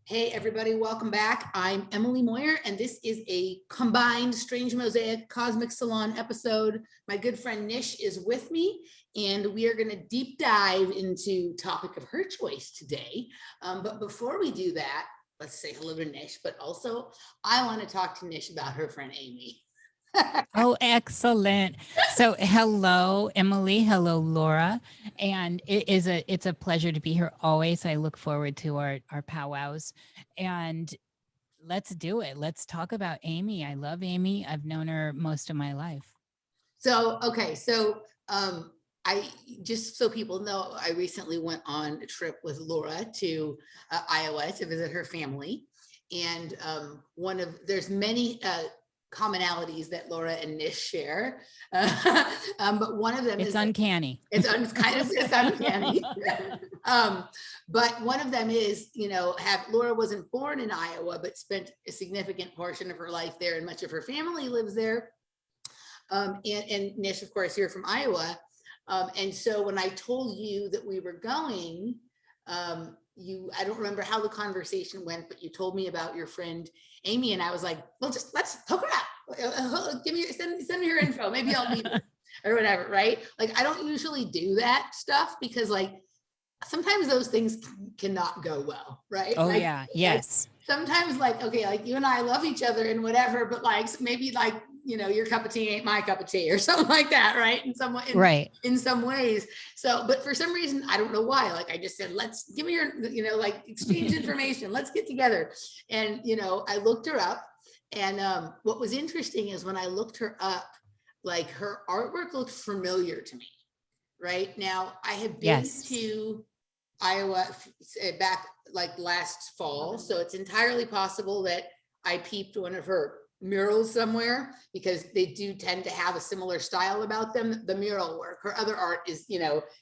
Hey everybody, welcome back. I'm Emily Moyer, and this is a combined Strange Mosaic Cosmic Salon episode. My good friend Niish is with me, and we are going to deep dive into topic of her choice today. But before we do that, let's say hello to Niish, but also I want to talk to Niish about her friend Amy. Oh, excellent. So hello, Emily. Hello, Laura. And it's a pleasure to be here always. I look forward to our powwows. And let's do it. Let's talk about Amy. I love Amy. I've known her most of my life. So, okay. So I just so people know, I recently went on a trip with Laura to Iowa to visit her family. And there's many commonalities that Laura and Niish share, but one of them is uncanny. It's uncanny. But one of them is, Laura wasn't born in Iowa, but spent a significant portion of her life there, and much of her family lives there. And Niish, of course, you're from Iowa, and so when I told you that we were going, I don't remember how the conversation went, but you told me about your friend Amy, and I was like, well, let's hook her up. Send me her info. Maybe I'll meet her or whatever, right? Like, I don't usually do that stuff because, like, sometimes those things cannot go well, right? Oh, like, yeah, yes. Like, sometimes, like, okay, like you and I love each other and whatever, but like maybe like, your cup of tea ain't my cup of tea or something like that, right? In some way, right. In some ways. So, but for some reason, I don't know why, like I just said, let's give me your, like exchange information, let's get together. And, I looked her up, and what was interesting is when I looked her up, like her artwork looked familiar to me. Right now, I have been to Iowa back like last fall, so it's entirely possible that I peeped one of her murals somewhere, because they do tend to have a similar style about them. The mural work, her other art is,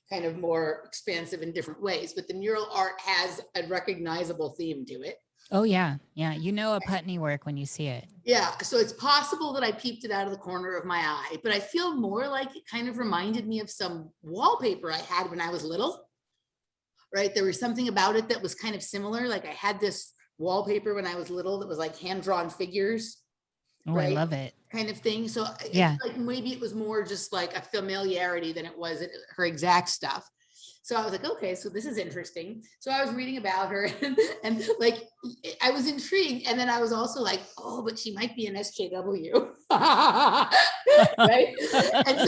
kind of more expansive in different ways, but the mural art has a recognizable theme to it. Oh, yeah. Yeah. A Putney work when you see it. Yeah. So it's possible that I peeped it out of the corner of my eye, but I feel more like it kind of reminded me of some wallpaper I had when I was little, right? There was something about it that was kind of similar. Like I had this wallpaper when I was little that was like hand-drawn figures. Oh, right? I love it. Kind of thing. So yeah, like maybe it was more just like a familiarity than it was her exact stuff. So I was like, okay, so this is interesting. So I was reading about her and like, I was intrigued. And then I was also like, oh, but she might be an SJW. Right. And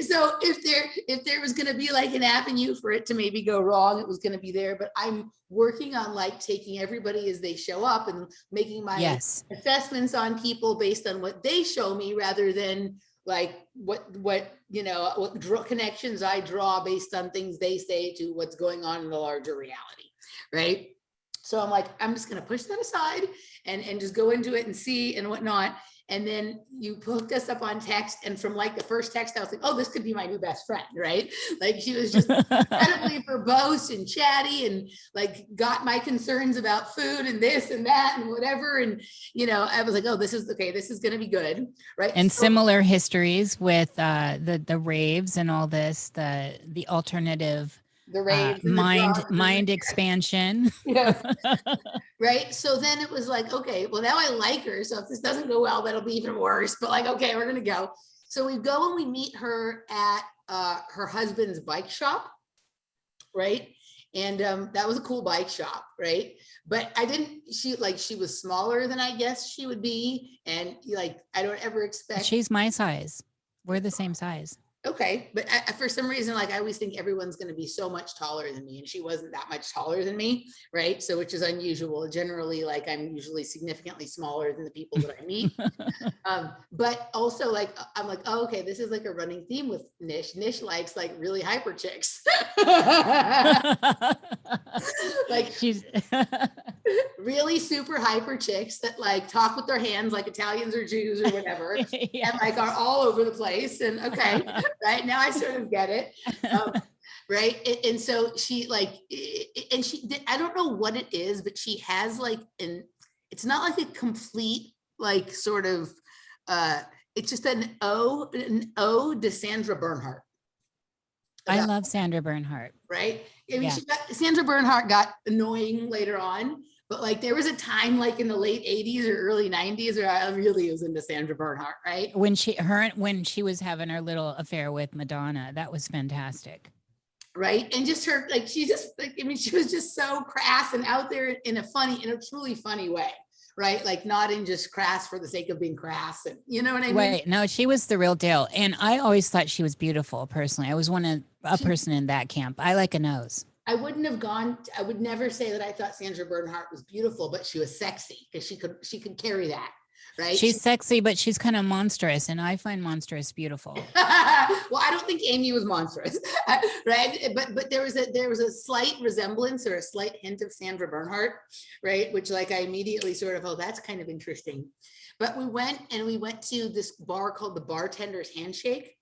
so if there was going to be like an avenue for it to maybe go wrong, it was going to be there. But I'm working on like taking everybody as they show up and making my assessments on people based on what they show me, rather than like what connections I draw based on things they say to what's going on in the larger reality, right? So I'm like, I'm just going to push that aside and just go into it and see and whatnot. And then you hooked us up on text, and from like the first text, I was like, oh, this could be my new best friend, right? Like she was just incredibly verbose and chatty, and like got my concerns about food and this and that and whatever. And, I was like, oh, this is going to be good, right? And so, similar histories with the raves and all this, the alternative, the raves, mind expansion. Yes. Right. So then it was like, okay, well, now I like her. So if this doesn't go well, that'll be even worse. But like, okay, we're going to go. So we go and we meet her at her husband's bike shop. Right. And that was a cool bike shop. Right. But she was smaller than I guess she would be. And like, I don't ever expect. She's my size. We're the same size. Okay. But for some reason, like I always think everyone's going to be so much taller than me, and she wasn't that much taller than me. Right. So, which is unusual. Generally, like I'm usually significantly smaller than the people that I meet. But also like, I'm like, oh, okay, this is like a running theme with Niish. Niish likes like really hyper chicks. Like she's really super hyper chicks that like talk with their hands like Italians or Jews or whatever. Yes. And like are all over the place. And okay. Right now I sort of get it. Right. And so she like, and she did, I don't know what it is, but she has like it's not like a complete, like sort of, it's just an ode to Sandra Bernhardt. I love Sandra Bernhardt. Right. I mean, Sandra Bernhardt got annoying later on, But like there was a time like in the late 80s or early 90s where I really was into Sandra Bernhardt, right? When she was having her little affair with Madonna, that was fantastic. Right. And just her, like, she just, like, I mean, she was just so crass and out there in a truly funny way. Right. Like not in just crass for the sake of being crass. And you know what I mean? Right. No, she was the real deal. And I always thought she was beautiful personally. I was a person in that camp. I like a nose. I would never say that I thought Sandra Bernhardt was beautiful, but she was sexy because she could carry that. Right. She's sexy, but she's kind of monstrous. And I find monstrous beautiful. Well, I don't think Amy was monstrous. Right. But there was a slight resemblance or a slight hint of Sandra Bernhardt. Right. Which like I immediately sort of, oh, that's kind of interesting. But we went to this bar called the Bartender's Handshake.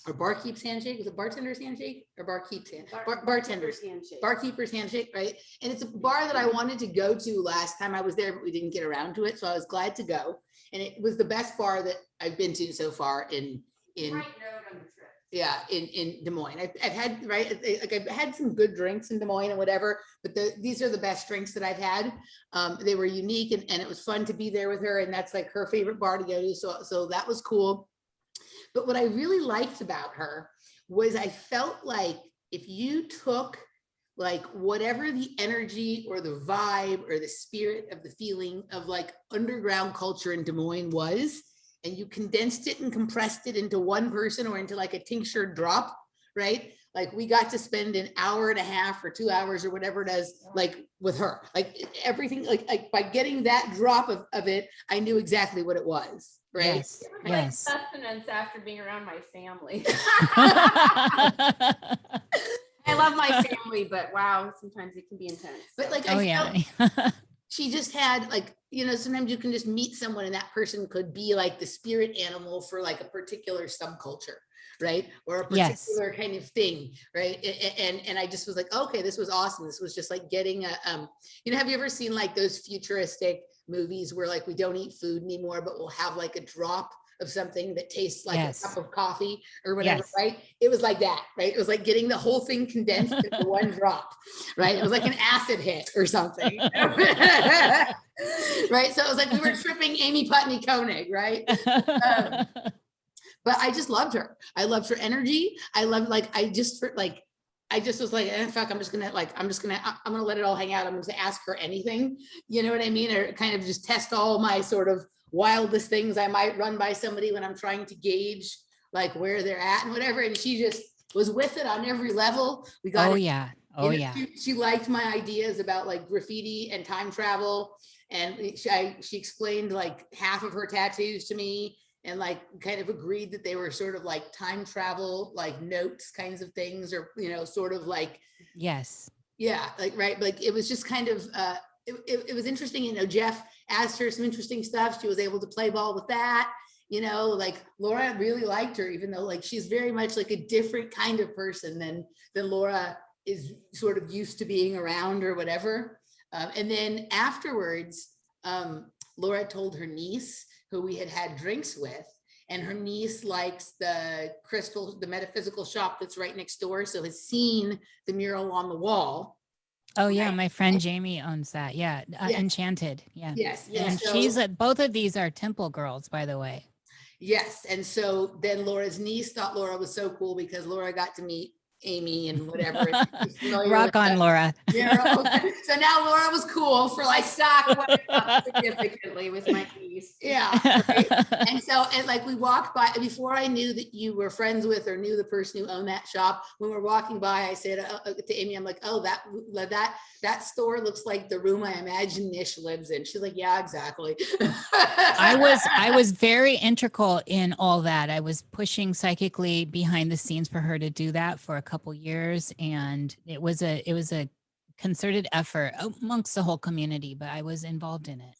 Or Barkeep's Handshake. Was it Bartender's Handshake or Barkeep's Handshake? Bartender's Handshake. Barkeeper's Handshake, right? And it's a bar that I wanted to go to last time I was there, but we didn't get around to it. So I was glad to go. And it was the best bar that I've been to so far in right note on the trip. Yeah, in Des Moines. I've had, right, like I've had some good drinks in Des Moines and whatever, but these are the best drinks that I've had. They were unique and it was fun to be there with her. And that's like her favorite bar to go to. So that was cool. But what I really liked about her was I felt like if you took like whatever the energy or the vibe or the spirit of the feeling of like underground culture in Des Moines was, and you condensed it and compressed it into one person or into like a tinctured drop, right? Like we got to spend an hour and a half or 2 hours or whatever it is, like with her, like everything, like by getting that drop of it, I knew exactly what it was. Right. Yes. It was like sustenance after being around my family. I love my family, but wow, sometimes it can be intense. But like, she just had like, you know, sometimes you can just meet someone and that person could be like the spirit animal for like a particular subculture, right? Or a particular kind of thing, right? And I just was like, okay, this was awesome. This was just like getting a, you know, have you ever seen like those futuristic movies where like we don't eat food anymore, but we'll have like a drop of something that tastes like a cup of coffee or whatever, right? It was like that, right? It was like getting the whole thing condensed into one drop, right? It was like an acid hit or something, right? So it was like we were tripping Amy Putney Koenig, right? But I just loved her. I loved her energy. I loved I just was like, fuck, I'm gonna let it all hang out. I'm gonna ask her anything, you know what I mean? Or kind of just test all my sort of wildest things I might run by somebody when I'm trying to gauge like where they're at and whatever. And she just was with it on every level. We got she liked my ideas about like graffiti and time travel. And she explained like half of her tattoos to me. And like kind of agreed that they were sort of like time travel, like notes kinds of things, or, you know, sort of like, yes. Yeah. Like, right. Like it was just kind of, it was interesting. You know, Jeff asked her some interesting stuff. She was able to play ball with that, you know, like Laura really liked her, even though like she's very much like a different kind of person than Laura is sort of used to being around or whatever. And then afterwards, Laura told her niece, who we had drinks with, and her niece likes the metaphysical shop that's right next door. So has seen the mural on the wall. Oh yeah. My friend Jamie owns that. Yeah. Enchanted. Yeah. Yes. And she's both of these are temple girls, by the way. Yes. And so then Laura's niece thought Laura was so cool because Laura got to meet Amy and whatever. Rock on, Laura. So now Laura was cool for like stock went up significantly with my niece. Yeah. Right? And so like we walked by before I knew that you were friends with or knew the person who owned that shop. When we're walking by, I said to Amy, I'm like, oh, that store looks like the room I imagine Niish lives in. She's like, yeah, exactly. I was very integral in all that. I was pushing psychically behind the scenes for her to do that for a couple years, and it was a concerted effort amongst the whole community, but I was involved in it.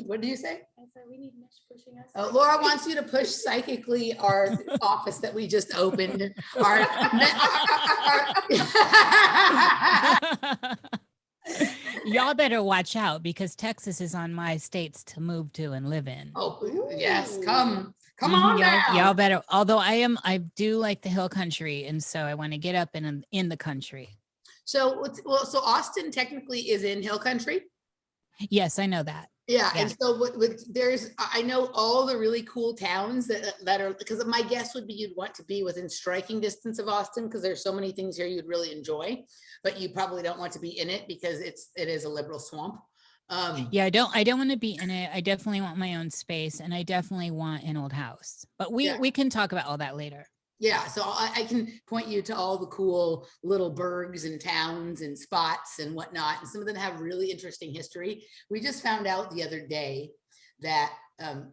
What did you say? I said we need Niish pushing us. Oh, Laura wants you to push psychically our office that we just opened. Y'all better watch out because Texas is on my states to move to and live in. Oh, yes, come on y'all better. Although I do like the hill country, and so I want to get up in the country. So so Austin technically is in Hill Country. Yes, I know that. Yeah, Yeah. and so there's, I know all the really cool towns that are, because my guess would be you'd want to be within striking distance of Austin, because there's so many things here you'd really enjoy, but you probably don't want to be in it because it is a liberal swamp. Yeah, I don't want to be in it. I definitely want my own space, and I definitely want an old house. But we can talk about all that later. Yeah, so I can point you to all the cool little burgs and towns and spots and whatnot. And some of them have really interesting history. We just found out the other day that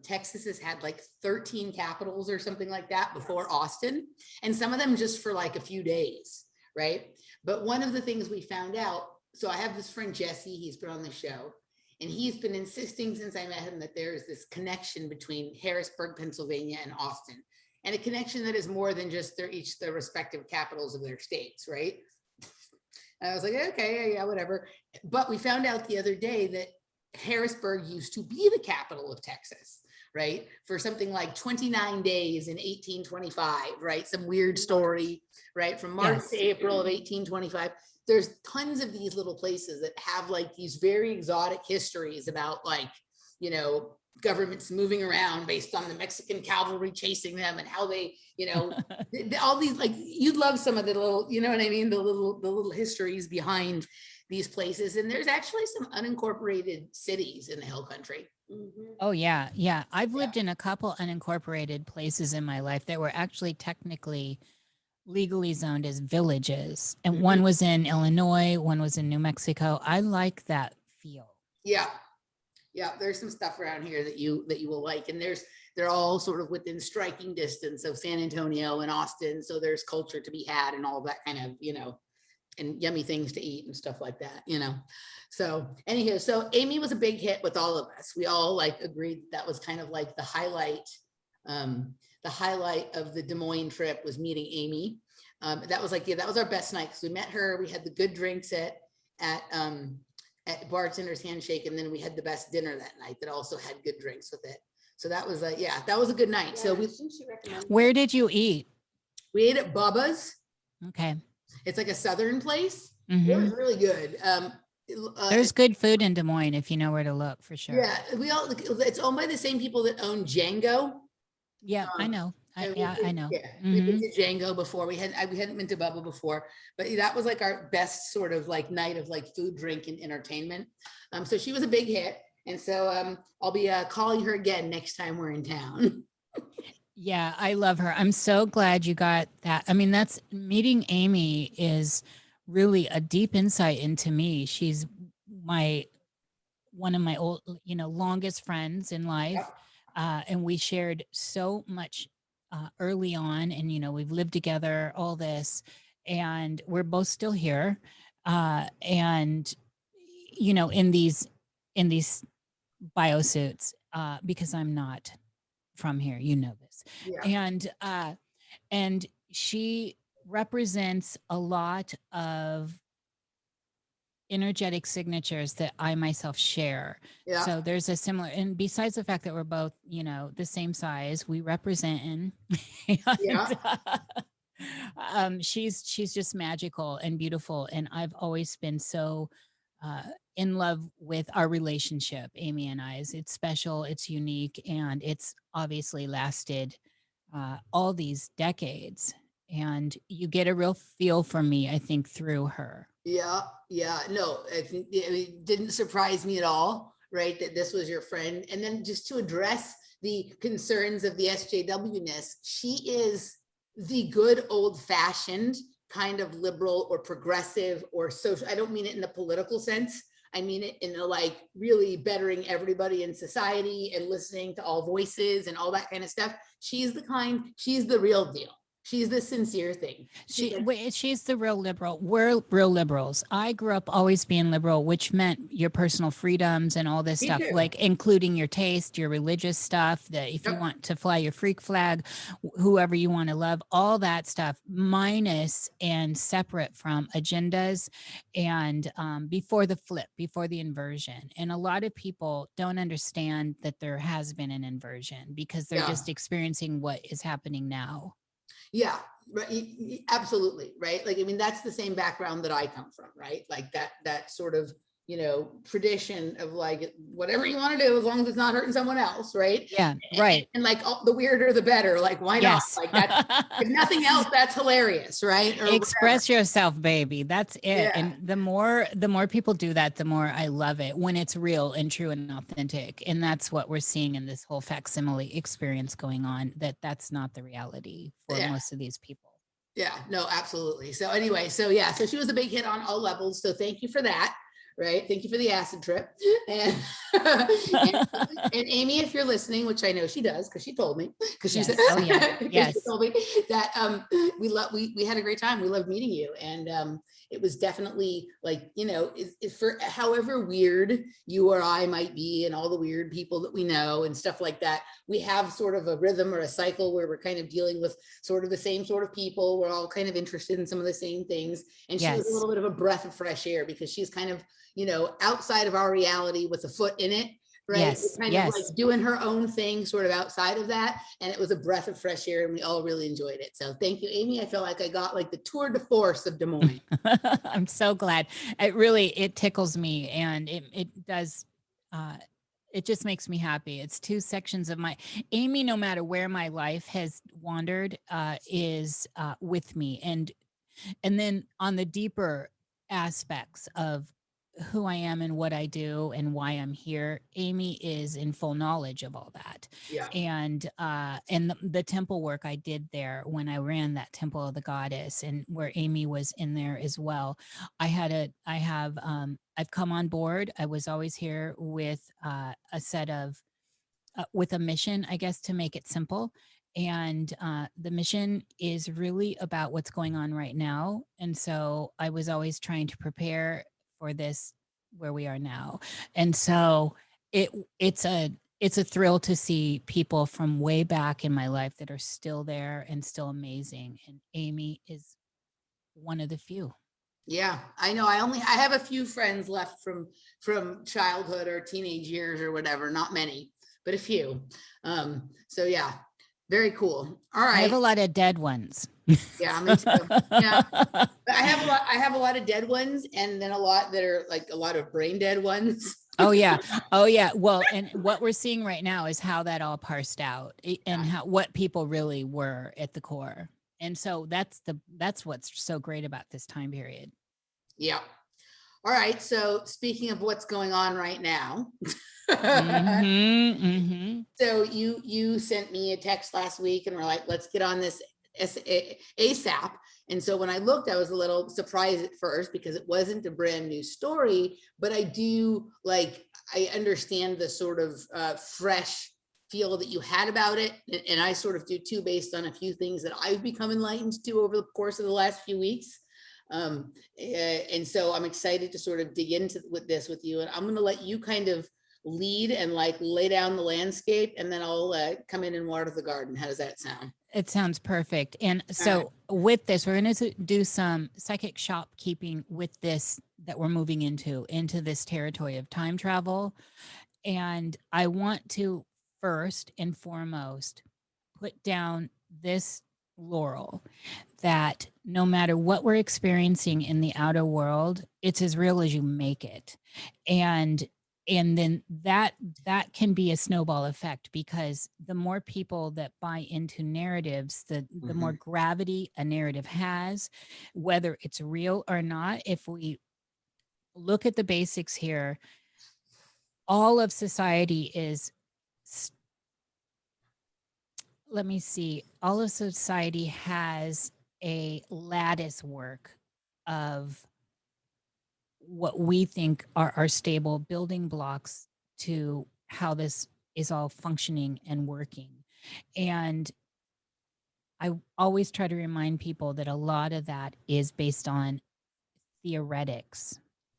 Texas has had like 13 capitals or something like that before Austin. And some of them just for like a few days, right? But one of the things we found out, so I have this friend, Jesse, he's been on the show. And he's been insisting since I met him that there's this connection between Harrisburg, Pennsylvania and Austin. And a connection that is more than just their respective capitals of their states, right? And I was like, okay, yeah, whatever. But we found out the other day that Harrisburg used to be the capital of Texas, right? For something like 29 days in 1825, right? Some weird story, right? From March to April of 1825. There's tons of these little places that have like these very exotic histories about like, you know, governments moving around based on the Mexican cavalry chasing them and how they, you know, all these, like, you'd love some of the little, you know what I mean? The little histories behind these places. And there's actually some unincorporated cities in the Hill Country. Oh yeah. Yeah. I've lived in a couple unincorporated places in my life that were actually technically legally zoned as villages. And one was in Illinois, one was in New Mexico. I like that feel. Yeah. Yeah, there's some stuff around here that you will like, and they're all sort of within striking distance of San Antonio and Austin, so there's culture to be had and all that kind of, you know, and yummy things to eat and stuff like that, you know. So anyhow, so Amy was a big hit with all of us. We all like agreed that was kind of like the highlight of the Des Moines trip was meeting Amy. That was like, yeah, that was our best night because we met her. We had the good drinks at Bartender's Handshake, and then we had the best dinner that night that also had good drinks with it. So that was like, yeah, that was a good night. So where did you eat? We ate at Bubba's. Okay. It's like a Southern place. It was really good. There's good food in Des Moines if you know where to look, for sure. Yeah, it's owned by the same people that own Django. Yeah, I know. I know. Yeah, we've been to Django before. We hadn't been to Bubba before, but that was like our best sort of like night of like food, drink, and entertainment. So she was a big hit, and so I'll be calling her again next time we're in town. Yeah, I love her. I'm so glad you got that. I mean, that's meeting Amy is really a deep insight into me. She's one of my old, you know, longest friends in life, and we shared so much early on, and you know, we've lived together, all this, and we're both still here, and you know, in these biosuits, because I'm not from here, you know this. And she represents a lot of energetic signatures that I myself share. Yeah. So there's a similar, and besides the fact that we're both, you know, the same size, we represent she's just magical and beautiful. And I've always been so in love with our relationship, Amy and I. It's special, it's unique, and it's obviously lasted all these decades. And you get a real feel for me, I think, through her. Yeah. No, it didn't surprise me at all, right? That this was your friend. And then just to address the concerns of the SJW-ness, she is the good old fashioned kind of liberal or progressive or social. I don't mean it in the political sense. I mean it in the like really bettering everybody in society and listening to all voices and all that kind of stuff. She's the real deal. She's the sincere thing. She's the real liberal. We're real liberals. I grew up always being liberal, which meant your personal freedoms and all this stuff, like including your taste, your religious stuff, that if you want to fly your freak flag, whoever you want to love, all that stuff, minus and separate from agendas and before the flip, before the inversion. And a lot of people don't understand that there has been an inversion because they're just experiencing what is happening now. Yeah, right, absolutely, right? Like, I mean, that's the same background that I come from, right? Like that sort of, you know, tradition of like, whatever you want to do, as long as it's not hurting someone else, right? Yeah, right. And like, the weirder, the better. Like, why not? Yes. Like, that's, if nothing else, that's hilarious, right? Or Express yourself, baby. That's it. Yeah. And the more people do that, the more I love it when it's real and true and authentic. And that's what we're seeing in this whole facsimile experience going on, that's not the reality for most of these people. Yeah, no, absolutely. So anyway, so yeah, so she was a big hit on all levels. So thank you for that. Right. Thank you for the acid trip. And, and Amy, if you're listening, which I know she does, because she told me, because she said, Oh yeah, yes, she told me that we had a great time. We loved meeting you. And it was definitely like, you know, for however weird you or I might be and all the weird people that we know and stuff like that, we have sort of a rhythm or a cycle where we're kind of dealing with sort of the same sort of people. We're all kind of interested in some of the same things. And she was a little bit of a breath of fresh air because she's kind of, you know, outside of our reality with a foot in it, right? Yes, kind of like doing her own thing sort of outside of that. And it was a breath of fresh air and we all really enjoyed it. So thank you, Amy. I feel like I got like the tour de force of Des Moines. I'm so glad. It tickles me, and it does, it just makes me happy. It's two sections of my Amy, no matter where my life has wandered, is with me. And then on the deeper aspects of who I am and what I do and why I'm here, Amy is in full knowledge of all that. Yeah. And the temple work I did there when I ran that temple of the goddess, and where Amy was in there as well. I've come on board. I was always here with a set of with a mission, I guess, to make it simple. And the mission is really about what's going on right now. And so I was always trying to prepare for this, where we are now. And so it's a thrill to see people from way back in my life that are still there and still amazing. And Amy is one of the few. Yeah, I know. I have a few friends left from childhood or teenage years or whatever, not many, but a few. So yeah, very cool. All right. I have a lot of dead ones. Yeah, me too. Yeah. But I have a lot of dead ones, and then a lot that are like a lot of brain dead ones. Oh yeah. Well, and what we're seeing right now is how that all parsed out and what people really were at the core. And so that's what's so great about this time period. Yeah. All right. So speaking of what's going on right now. So you sent me a text last week and we're like, let's get on this ASAP. And so when I looked, I was a little surprised at first because it wasn't a brand new story, but I understand the sort of fresh feel that you had about it. And I sort of do too, based on a few things that I've become enlightened to over the course of the last few weeks. And so I'm excited to sort of dig into this with you, and I'm going to let you kind of lead and like lay down the landscape, and then I'll come in and water the garden. How does that sound? It sounds perfect. And so with this, we're going to do some psychic shopkeeping with this that we're moving into this territory of time travel. And I want to first and foremost put down this laurel that no matter what we're experiencing in the outer world, it's as real as you make it. And then that can be a snowball effect, because the more people that buy into narratives, the more gravity a narrative has, whether it's real or not. If we look at the basics here, all of society is, all of society has a lattice work of what we think are our stable building blocks to how this is all functioning and working. And I always try to remind people that a lot of that is based on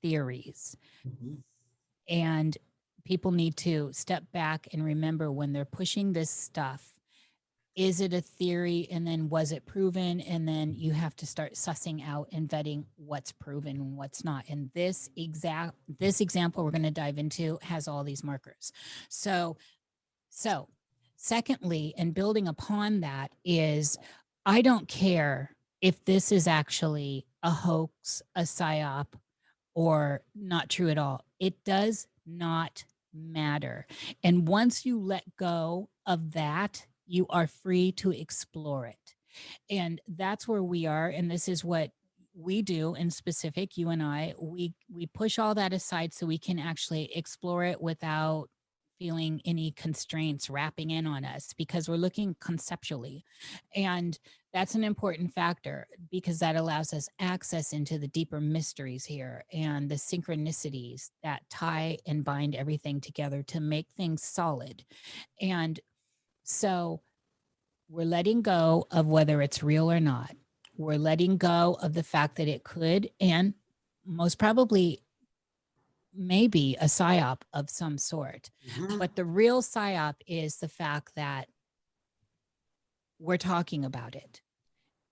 theories. And people need to step back and remember, when they're pushing this stuff, is it a theory, and then was it proven? And then you have to start sussing out and vetting what's proven and what's not. And this example we're going to dive into has all these markers. So secondly, and building upon that, is I don't care if this is actually a hoax, a psyop, or not true at all. It does not matter. And once you let go of that, you are free to explore it. And that's where we are. And this is what we do in specific, you and I, we push all that aside so we can actually explore it without feeling any constraints wrapping in on us, because we're looking conceptually. And that's an important factor, because that allows us access into the deeper mysteries here and the synchronicities that tie and bind everything together to make things solid. And so we're letting go of whether it's real or not. We're letting go of the fact that it could, and most probably maybe, a psyop of some sort. Mhm. But the real psyop is the fact that we're talking about it.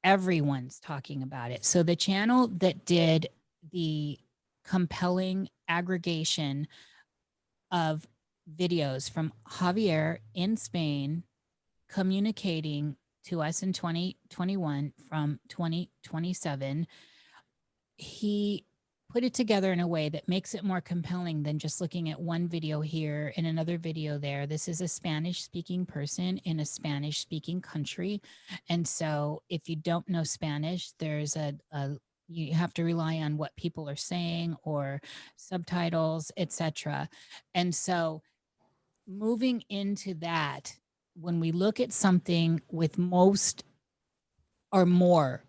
Everyone's talking about it. So the channel that did the compelling aggregation of videos from Javier in Spain communicating to us in 2021 from 2027, he put it together in a way that makes it more compelling than just looking at one video here and another video there. This is a Spanish speaking person in a Spanish speaking country. And so if you don't know Spanish, there's you have to rely on what people are saying or subtitles, etc. And so moving into that, when we look at something with most or more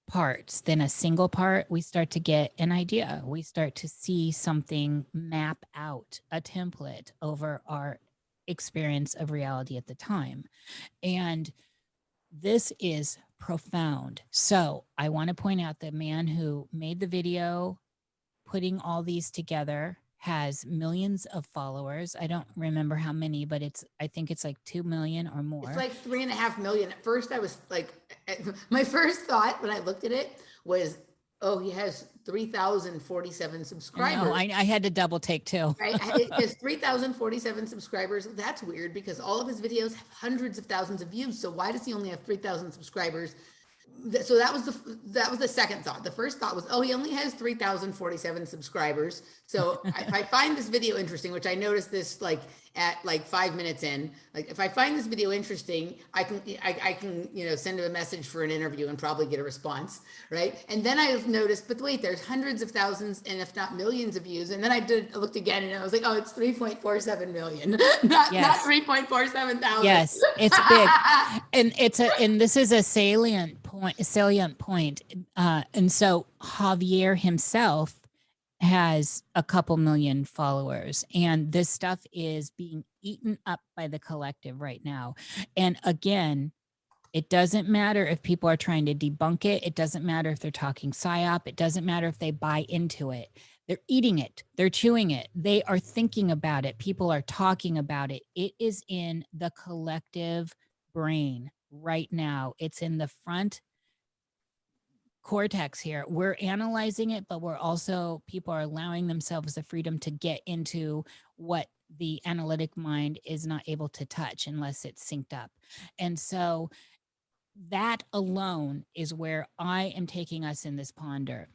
parts than a single part, we start to get an idea. We start to see something map out a template over our experience of reality at the time. And this is profound. So I want to point out the man who made the video, putting all these together, has millions of followers. I don't remember how many, but I think it's like 2 million or more. It's like 3.5 million. At first I was like, my first thought when I looked at it was, oh, he has 3,047 subscribers. I had to double take too. Right? It has 3,047 subscribers. That's weird because all of his videos have hundreds of thousands of views. So why does he only have 3,000 subscribers? So that was the second thought. The first thought was, oh, he only has 3,047 subscribers. So if I find this video interesting, which I noticed this like at like 5 minutes in, like if I find this video interesting, I can send him a message for an interview and probably get a response, right? And then I noticed, but wait, there's hundreds of thousands and if not millions of views. And then I looked again and I was like, oh, it's 3.47 million, not 3.47 thousand. Yes, it's big, and this is a salient point. And so Javier himself has a couple million followers, and this stuff is being eaten up by the collective right now. And again, it doesn't matter if people are trying to debunk it. It doesn't matter if they're talking psyop. It doesn't matter if they buy into it. They're eating it. They're chewing it. They are thinking about it. People are talking about it. It is in the collective brain right now. It's in the front cortex here. We're analyzing it, but people are allowing themselves the freedom to get into what the analytic mind is not able to touch unless it's synced up. And so that alone is where I am taking us in this ponder.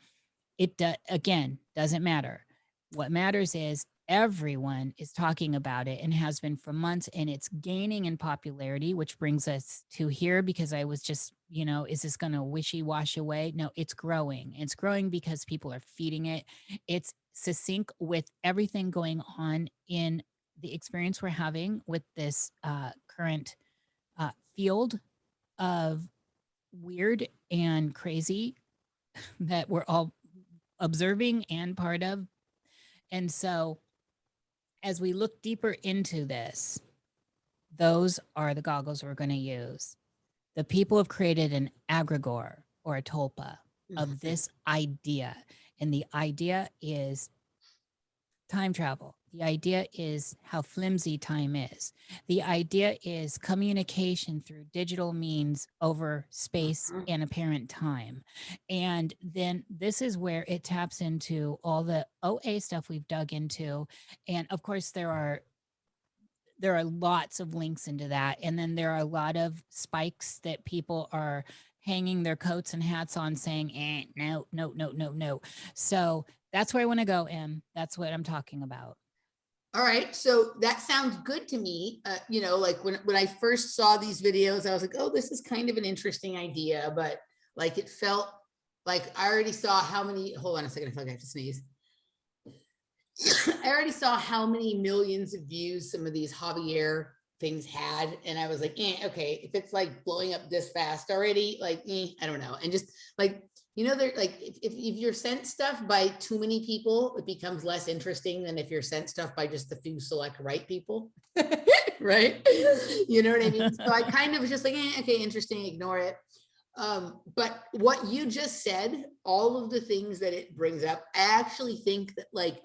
It again doesn't matter. What matters is everyone is talking about it and has been for months, and it's gaining in popularity, which brings us to here, because I was just, is this going to wishy-wash away? No, it's growing. It's growing because people are feeding it. It's succinct with everything going on in the experience we're having with this current field of weird and crazy that we're all observing and part of. And so as we look deeper into this, those are the goggles we're going to use. The people have created an egregore or a tulpa of this idea. And the idea is time travel. The idea is how flimsy time is. The idea is communication through digital means over space and apparent time. And then this is where it taps into all the OA stuff we've dug into. And of course, there are lots of links into that. And then there are a lot of spikes that people are hanging their coats and hats on saying, no, no, no, no, no. So that's where I want to go, Em. That's what I'm talking about. All right, so that sounds good to me. You know, like when I first saw these videos, I was like, oh, this is kind of an interesting idea, but like it felt like I already saw how many, hold on a second, I feel like I have to sneeze. I already saw how many millions of views some of these Javier things had, and I was like, okay, if it's like blowing up this fast already, like, I don't know. And just like, you know, they're like, if you're sent stuff by too many people, it becomes less interesting than if you're sent stuff by just the few select right people, right? You know what I mean? So I kind of was just like, okay, interesting, ignore it. But what you just said, all of the things that it brings up, I actually think that like,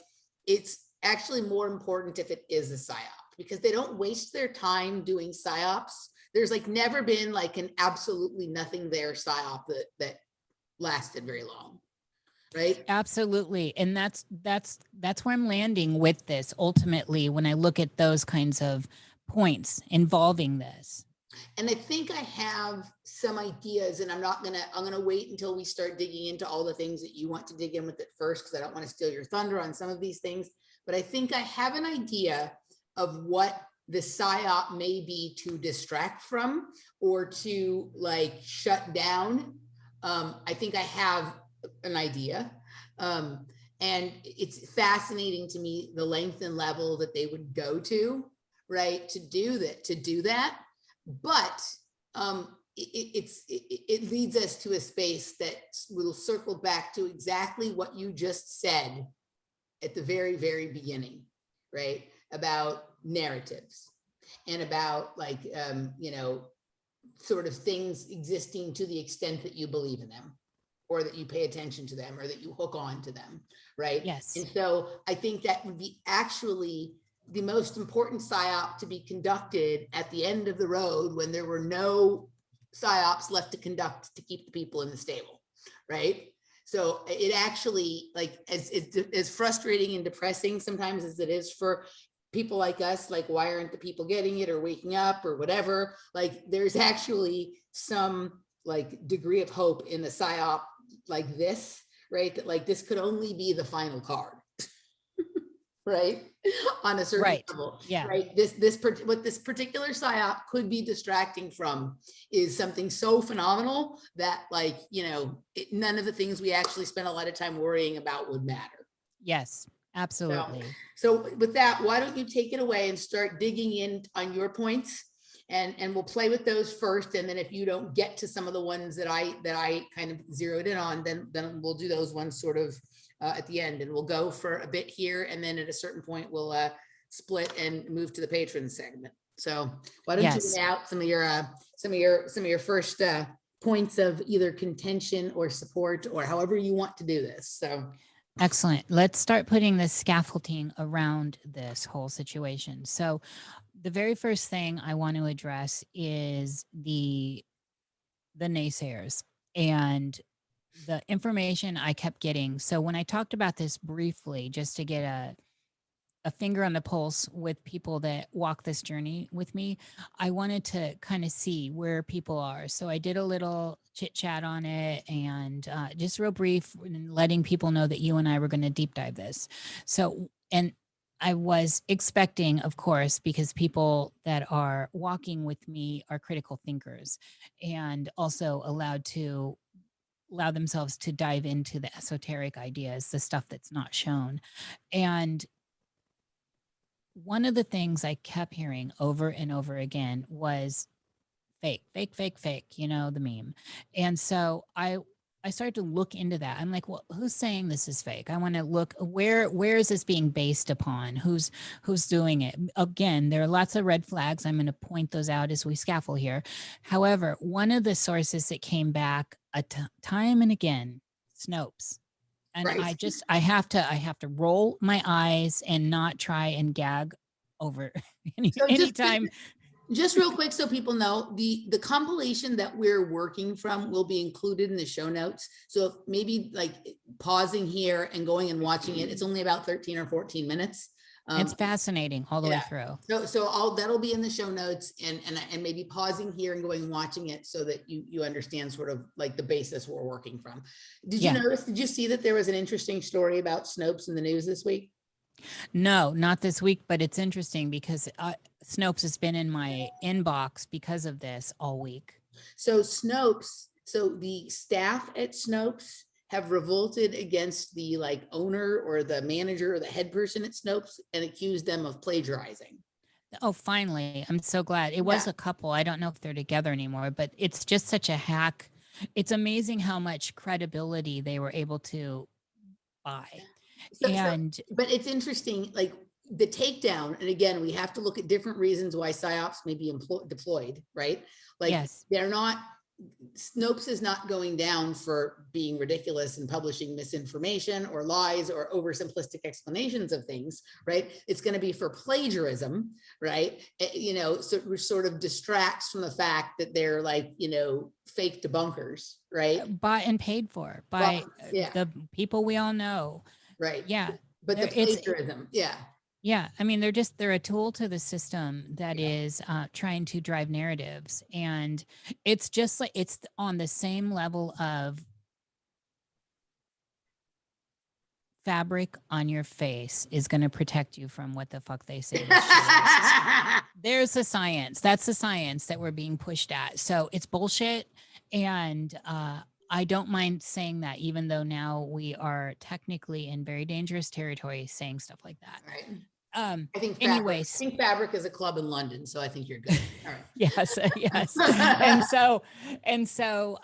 it's actually more important if it is a psyop, because they don't waste their time doing psyops. There's like never been like an absolutely nothing there psyop that lasted very long, right? Absolutely. And that's where I'm landing with this ultimately when I look at those kinds of points involving this. And I think I have some ideas, and I'm gonna wait until we start digging into all the things that you want to dig in with it first, because I don't want to steal your thunder on some of these things. But I think I have an idea of what the psyop may be to distract from or to like shut down. I think I have an idea. And it's fascinating to me the length and level that they would go to, right, to do that. But it leads us to a space that will circle back to exactly what you just said at the very, very beginning, right? About narratives and about like, you know, sort of things existing to the extent that you believe in them, or that you pay attention to them, or that you hook on to them, right? Yes. And so I think that would be actually the most important psyop to be conducted at the end of the road, when there were no psyops left to conduct to keep the people in the stable, right? So it actually, like, as frustrating and depressing sometimes as it is for people like us, like, why aren't the people getting it or waking up or whatever? Like, there's actually some like degree of hope in a psyop like this, right? That like this could only be the final card. Right, on a certain level, yeah, right? What this particular psyop could be distracting from is something so phenomenal that, like, you know, none of the things we actually spend a lot of time worrying about would matter. Yes, absolutely. So with that, why don't you take it away and start digging in on your points, and we'll play with those first, and then if you don't get to some of the ones that I kind of zeroed in on, then we'll do those ones sort of at the end, and we'll go for a bit here, and then at a certain point we'll split and move to the patron segment. So why don't you lay out some of your first points of either contention or support, or however you want to do this. So excellent. Let's start putting the scaffolding around this whole situation. So the very first thing I want to address is the naysayers and the information I kept getting. So when I talked about this briefly, just to get a finger on the pulse with people that walk this journey with me, I wanted to kind of see where people are. So I did a little chit chat on it, and just real brief, letting people know that you and I were going to deep dive this. So, and I was expecting, of course, because people that are walking with me are critical thinkers and also allow themselves to dive into the esoteric ideas, the stuff that's not shown. And one of the things I kept hearing over and over again was fake, fake, fake, fake, you know, the meme. And so I started to look into that. I'm like, well, who's saying this is fake? I want to look where is this being based upon? Who's doing it? Again, there are lots of red flags. I'm going to point those out as we scaffold here. However, one of the sources that came back time and again, Snopes. And right. I have to roll my eyes and not try and gag over anytime. Just real quick, so people know, the compilation that we're working from will be included in the show notes. So maybe like pausing here and going and watching it, it's only about 13 or 14 minutes. It's fascinating all the way Yeah. through. So that'll be in the show notes, and maybe pausing here and going and watching it so that you understand sort of like the basis we're working from. Did you did you see that there was an interesting story about Snopes in the news this week? No, not this week, but it's interesting because Snopes has been in my inbox because of this all week. So the staff at Snopes have revolted against the like owner or the manager or the head person at Snopes and accused them of plagiarizing. Oh, finally. I'm so glad. It was a couple. I don't know if they're together anymore, but it's just such a hack. It's amazing how much credibility they were able to buy. But it's interesting, like the takedown, and again, we have to look at different reasons why psyops may be deployed, right? Like they're not, Snopes is not going down for being ridiculous and publishing misinformation or lies or oversimplistic explanations of things, right? It's going to be for plagiarism, right? So sort of distracts from the fact that they're like, fake debunkers, right? Bought and paid for by the people we all know. Right. Yeah. But the plagiarism. Yeah. I mean, they're a tool to the system that is trying to drive narratives. And it's just like, it's on the same level of fabric on your face is going to protect you from what the fuck they say. There's the science. That's the science that we're being pushed at. So it's bullshit. And I don't mind saying that, even though now we are technically in very dangerous territory saying stuff like that. Right. I think anyways, Fabric is a club in London, so I think you're good. All right. yes. and so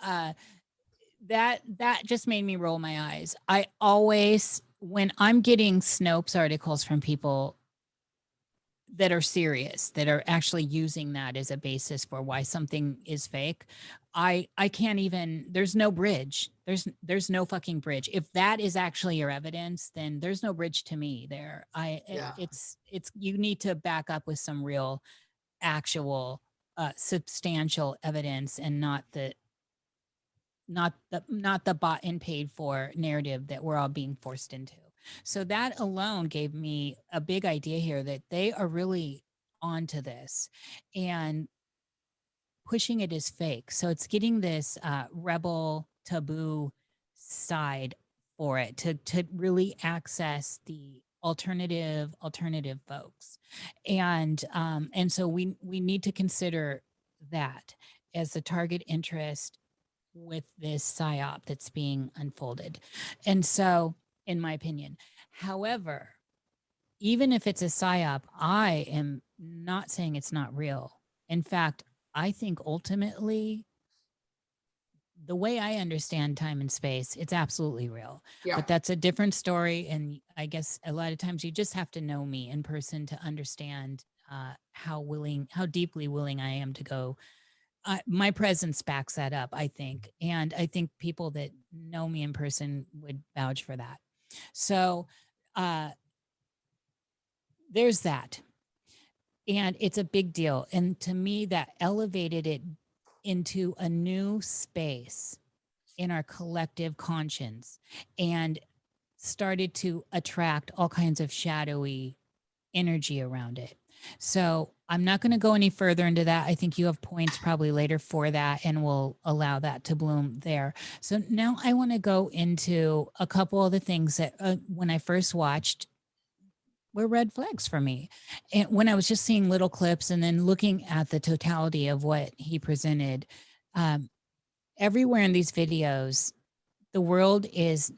that just made me roll my eyes. I always, when I'm getting Snopes articles from people that are serious, that are actually using that as a basis for why something is fake, I can't even, there's no bridge. There's no fucking bridge. If that is actually your evidence, then there's no bridge to me there. It's you need to back up with some real actual substantial evidence, and not the bought and paid for narrative that we're all being forced into. So that alone gave me a big idea here that they are really onto this and pushing it as fake. So it's getting this rebel taboo side for it to really access the alternative folks. And so we need to consider that as the target interest with this psyop that's being unfolded. And so, in my opinion, however, even if it's a psyop, I am not saying it's not real. In fact, I think ultimately, the way I understand time and space, it's absolutely real. But that's a different story. And I guess a lot of times you just have to know me in person to understand how deeply willing I am to go. My presence backs that up, I think. And I think people that know me in person would vouch for that. So there's that. And it's a big deal. And to me, that elevated it into a new space in our collective conscience and started to attract all kinds of shadowy energy around it. So I'm not going to go any further into that. I think you have points probably later for that, and we'll allow that to bloom there. So now I want to go into a couple of the things that when I first watched were red flags for me. And when I was just seeing little clips and then looking at the totality of what he presented, everywhere in these videos, the world is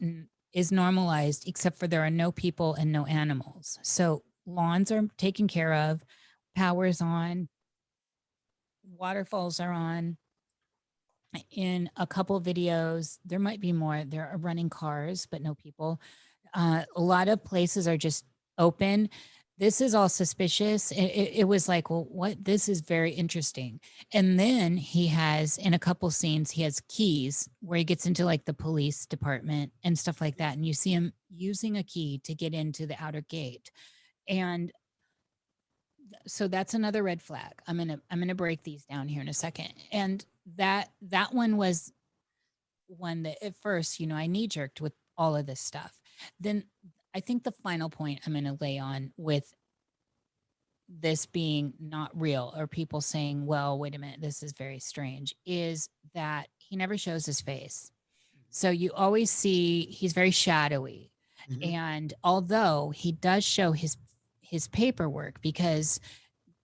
normalized, except for there are no people and no animals. So lawns are taken care of, power's on, waterfalls are on. In a couple videos, there might be more. There are running cars, but no people. A lot of places are just open. This is all suspicious. It was like, well, what? This is very interesting. And then he has, in a couple scenes, he has keys where he gets into like the police department and stuff like that. And you see him using a key to get into the outer gate. And so that's another red flag. I'm gonna break these down here in a second. And that one was one that at first, I knee jerked with all of this stuff. Then I think the final point I'm going to lay on with this being not real, or people saying, well, wait a minute, this is very strange, is that he never shows his face. So you always see he's very shadowy. Mhm. And although he does show his paperwork, because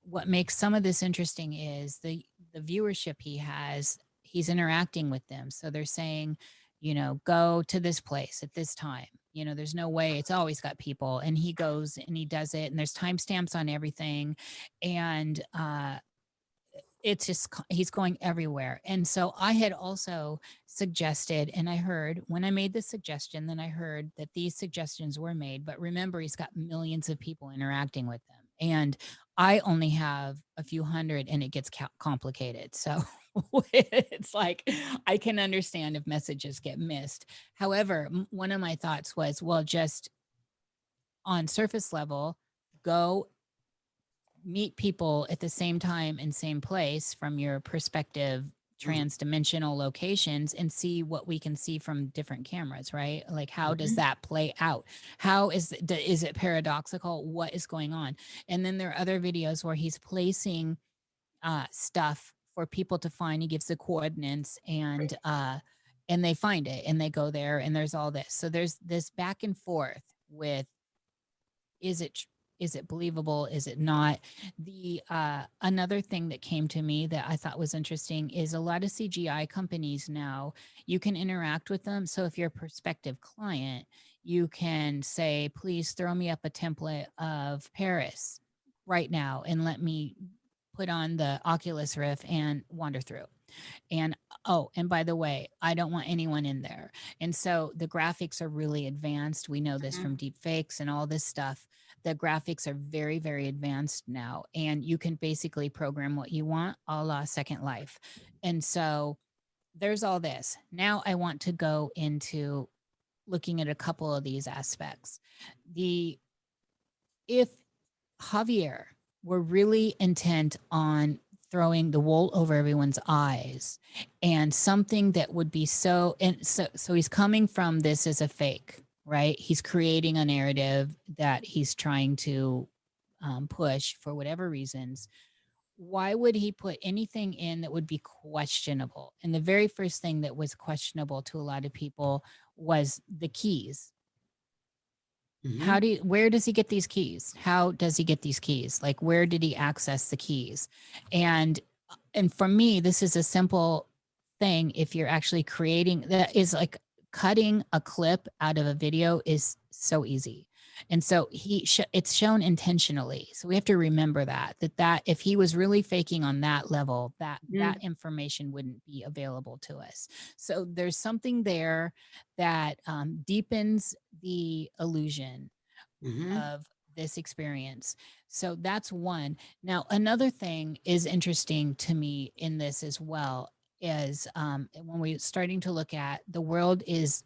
what makes some of this interesting is the viewership he has, he's interacting with them. So they're saying, you know, go to this place at this time. You know, there's no way, it's always got people, and he goes and he does it, and there's timestamps on everything. And it's just he's going everywhere. And so I had also suggested, and I heard when I made the suggestion, then I heard that these suggestions were made. But remember, he's got millions of people interacting with them, and I only have a few hundred, and it gets complicated. So it's like I can understand if messages get missed. However, one of my thoughts was, well, just on surface level, go meet people at the same time and same place from your perspective trans-dimensional locations, and see what we can see from different cameras, right? Like, how does that play out? How is it paradoxical? What is going on? And then there are other videos where he's placing stuff for people to find. He gives the coordinates, and they find it, and they go there, and there's all this. So there's this back and forth with, is it believable? Is it not? The another thing that came to me that I thought was interesting is a lot of CGI companies now, you can interact with them. So if you're a prospective client, you can say, please throw me up a template of Paris right now and let me put on the Oculus Rift and wander through. And oh, and by the way, I don't want anyone in there. And so the graphics are really advanced. We know this from deep fakes and all this stuff. The graphics are very, very advanced now. And you can basically program what you want, a la Second Life. And so there's all this. Now I want to go into looking at a couple of these aspects. If Javier were really intent on throwing the wool over everyone's eyes, and something that would be so he's coming from this as a fake, right? He's creating a narrative that he's trying to push for whatever reasons. Why would he put anything in that would be questionable? And the very first thing that was questionable to a lot of people was the keys. Where does he get these keys? How does he get these keys? Like, where did he access the keys? And for me, this is a simple thing. If you're actually creating, that is like cutting a clip out of a video is so easy. And so it's shown intentionally. So we have to remember that if he was really faking on that level, that information wouldn't be available to us. So there's something there that deepens the illusion of this experience. So that's one. Now, another thing is interesting to me in this as well is when we're starting to look at the world is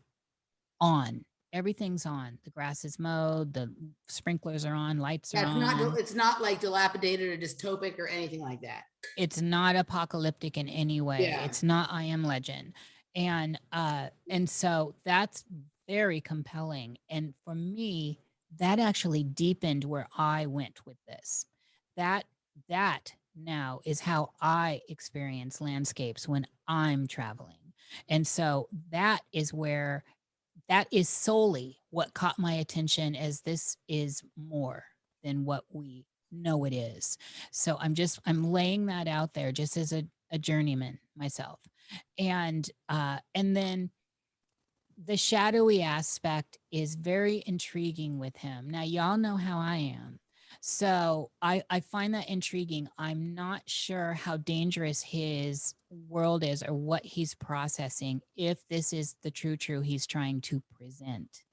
on. Everything's on. The grass is mowed. The sprinklers are on. Lights are on. It's not like dilapidated or dystopic or anything like that. It's not apocalyptic in any way. Yeah. It's not I Am Legend. And so that's very compelling. And for me, that actually deepened where I went with this. That now is how I experience landscapes when I'm traveling. And so that is solely what caught my attention, as this is more than what we know it is. So I'm laying that out there just as a journeyman myself. And then the shadowy aspect is very intriguing with him. Now, y'all know how I am. So I find that intriguing. I'm not sure how dangerous his world is or what he's processing, if this is the true he's trying to present.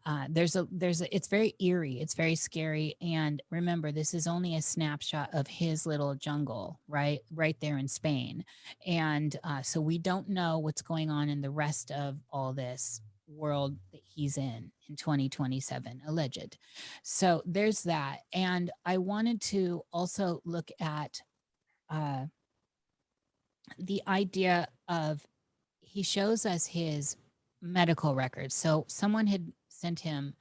It's very eerie. It's very scary. And remember, this is only a snapshot of his little jungle, right there in Spain. And so we don't know what's going on in the rest of all this world that he's in 2027, alleged. So there's that. And I wanted to also look at the idea of, he shows us his medical records. So someone had sent him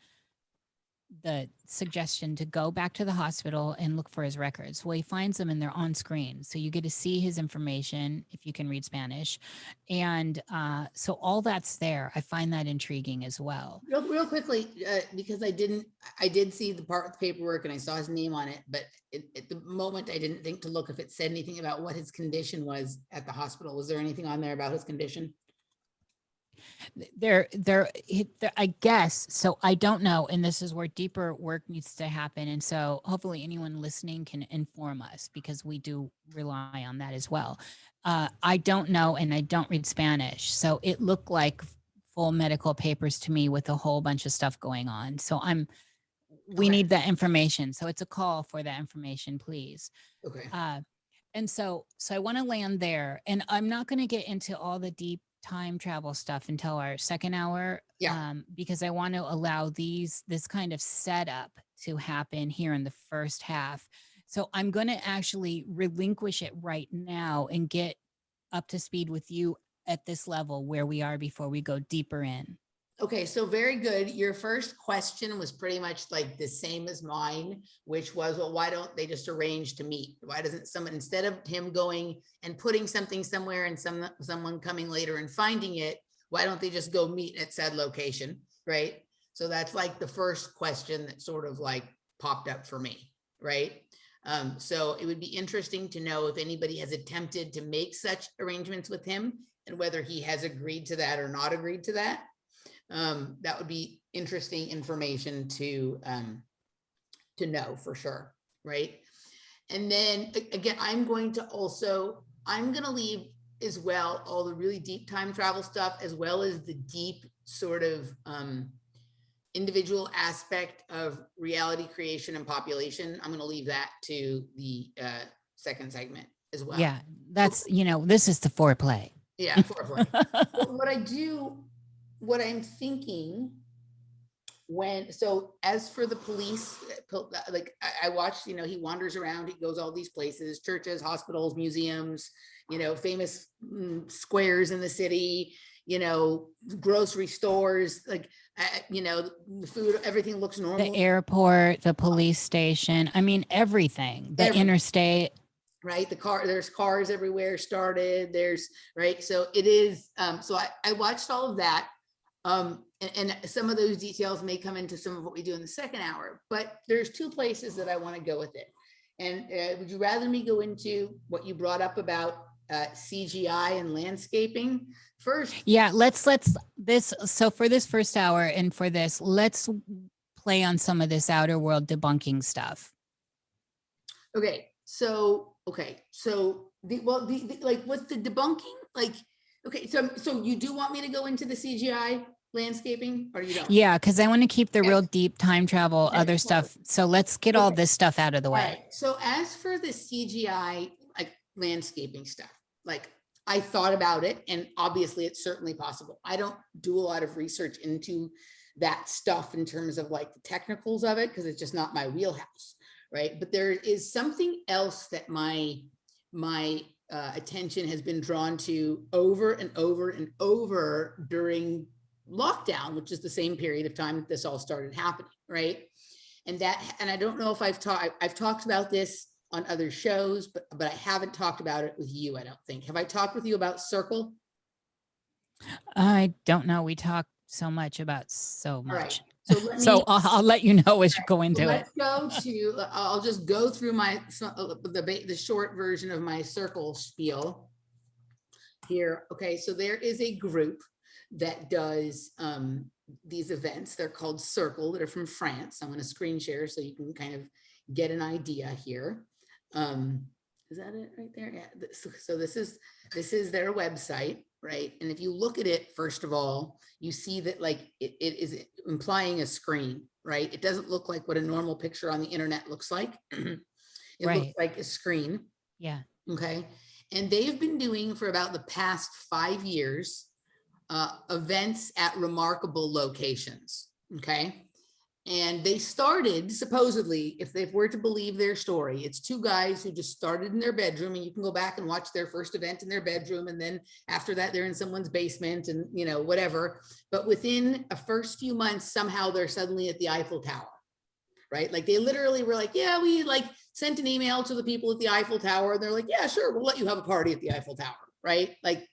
the suggestion to go back to the hospital and look for his records. Well, he finds them and they're on screen. So you get to see his information if you can read Spanish. And so all that's there. I find that intriguing as well. Real quickly, because I did see the part with the paperwork and I saw his name on it, but at the moment I didn't think to look if it said anything about what his condition was at the hospital. Was there anything on there about his condition? There, I guess. So I don't know. And this is where deeper work needs to happen. And so hopefully anyone listening can inform us because we do rely on that as well. I don't know. And I don't read Spanish. So it looked like full medical papers to me with a whole bunch of stuff going on. So we need that information. So it's a call for that information, please. Okay. And so I want to land there, and I'm not going to get into all the deep time travel stuff until our second hour, because I want to allow this kind of setup to happen here in the first half. So I'm going to actually relinquish it right now and get up to speed with you at this level where we are before we go deeper in. Okay, so very good. Your first question was pretty much like the same as mine, which was, well, why don't they just arrange to meet? Why doesn't someone, instead of him going and putting something somewhere and someone coming later and finding it, why don't they just go meet at said location, right? So that's like the first question that sort of like popped up for me, right? So it would be interesting to know if anybody has attempted to make such arrangements with him and whether he has agreed to that or not agreed to that. That would be interesting information to know for sure, right? And then again, I'm going to leave as well all the really deep time travel stuff, as well as the deep sort of individual aspect of reality creation and population. I'm going to leave that to the second segment as well. Yeah, that's, this is the foreplay. Yeah, foreplay. But what I'm thinking so as for the police, like I watched, he wanders around, he goes all these places, churches, hospitals, museums, famous squares in the city, grocery stores, like, the food, everything looks normal. The airport, the police station, I mean, everything, the interstate. Right. There's cars everywhere started. Right. So it is. So I watched all of that. And some of those details may come into some of what we do in the second hour, but there's two places that I want to go with it. And would you rather me go into what you brought up about CGI and landscaping first? Yeah, so for this first hour and for this, let's play on some of this outer world debunking stuff. Okay. So like what's the debunking? Like, okay, so you do want me to go into the CGI landscaping or you don't? Yeah, because I want to keep the real deep time travel, other stuff. So let's get all this stuff out of the way. Right. So as for the CGI like landscaping stuff, like I thought about it and obviously it's certainly possible. I don't do a lot of research into that stuff in terms of like the technicals of it because it's just not my wheelhouse, right? But there is something else that my attention has been drawn to over and over and over during lockdown, which is the same period of time that this all started happening, right? And I don't know if I've talked about this on other shows, but I haven't talked about it with you, I don't think. Have I talked with you about Cercle? I don't know. We talk so much about so much. Right. So I'll let you know as you go into it. I'll just go through the short version of my Cercle spiel here. Okay, so there is a group that does these events. They're called Cercle. They're from France. I'm going to screen share so you can kind of get an idea here. Is that it right there? Yeah. So this is their website, right? And if you look at it, first of all, you see that like it is implying a screen, right? It doesn't look like what a normal picture on the internet looks like. It looks like a screen. Yeah. Okay. And they've been doing for about the past 5 years events at remarkable locations. Okay. And they started, supposedly, if they were to believe their story, it's two guys who just started in their bedroom, and you can go back and watch their first event in their bedroom. And then after that, they're in someone's basement and, whatever. But within a first few months, somehow they're suddenly at the Eiffel Tower. right? Like they literally were like, yeah, we like sent an email to the people at the Eiffel Tower. And they're like, yeah, sure, we'll let you have a party at the Eiffel Tower, right? Like,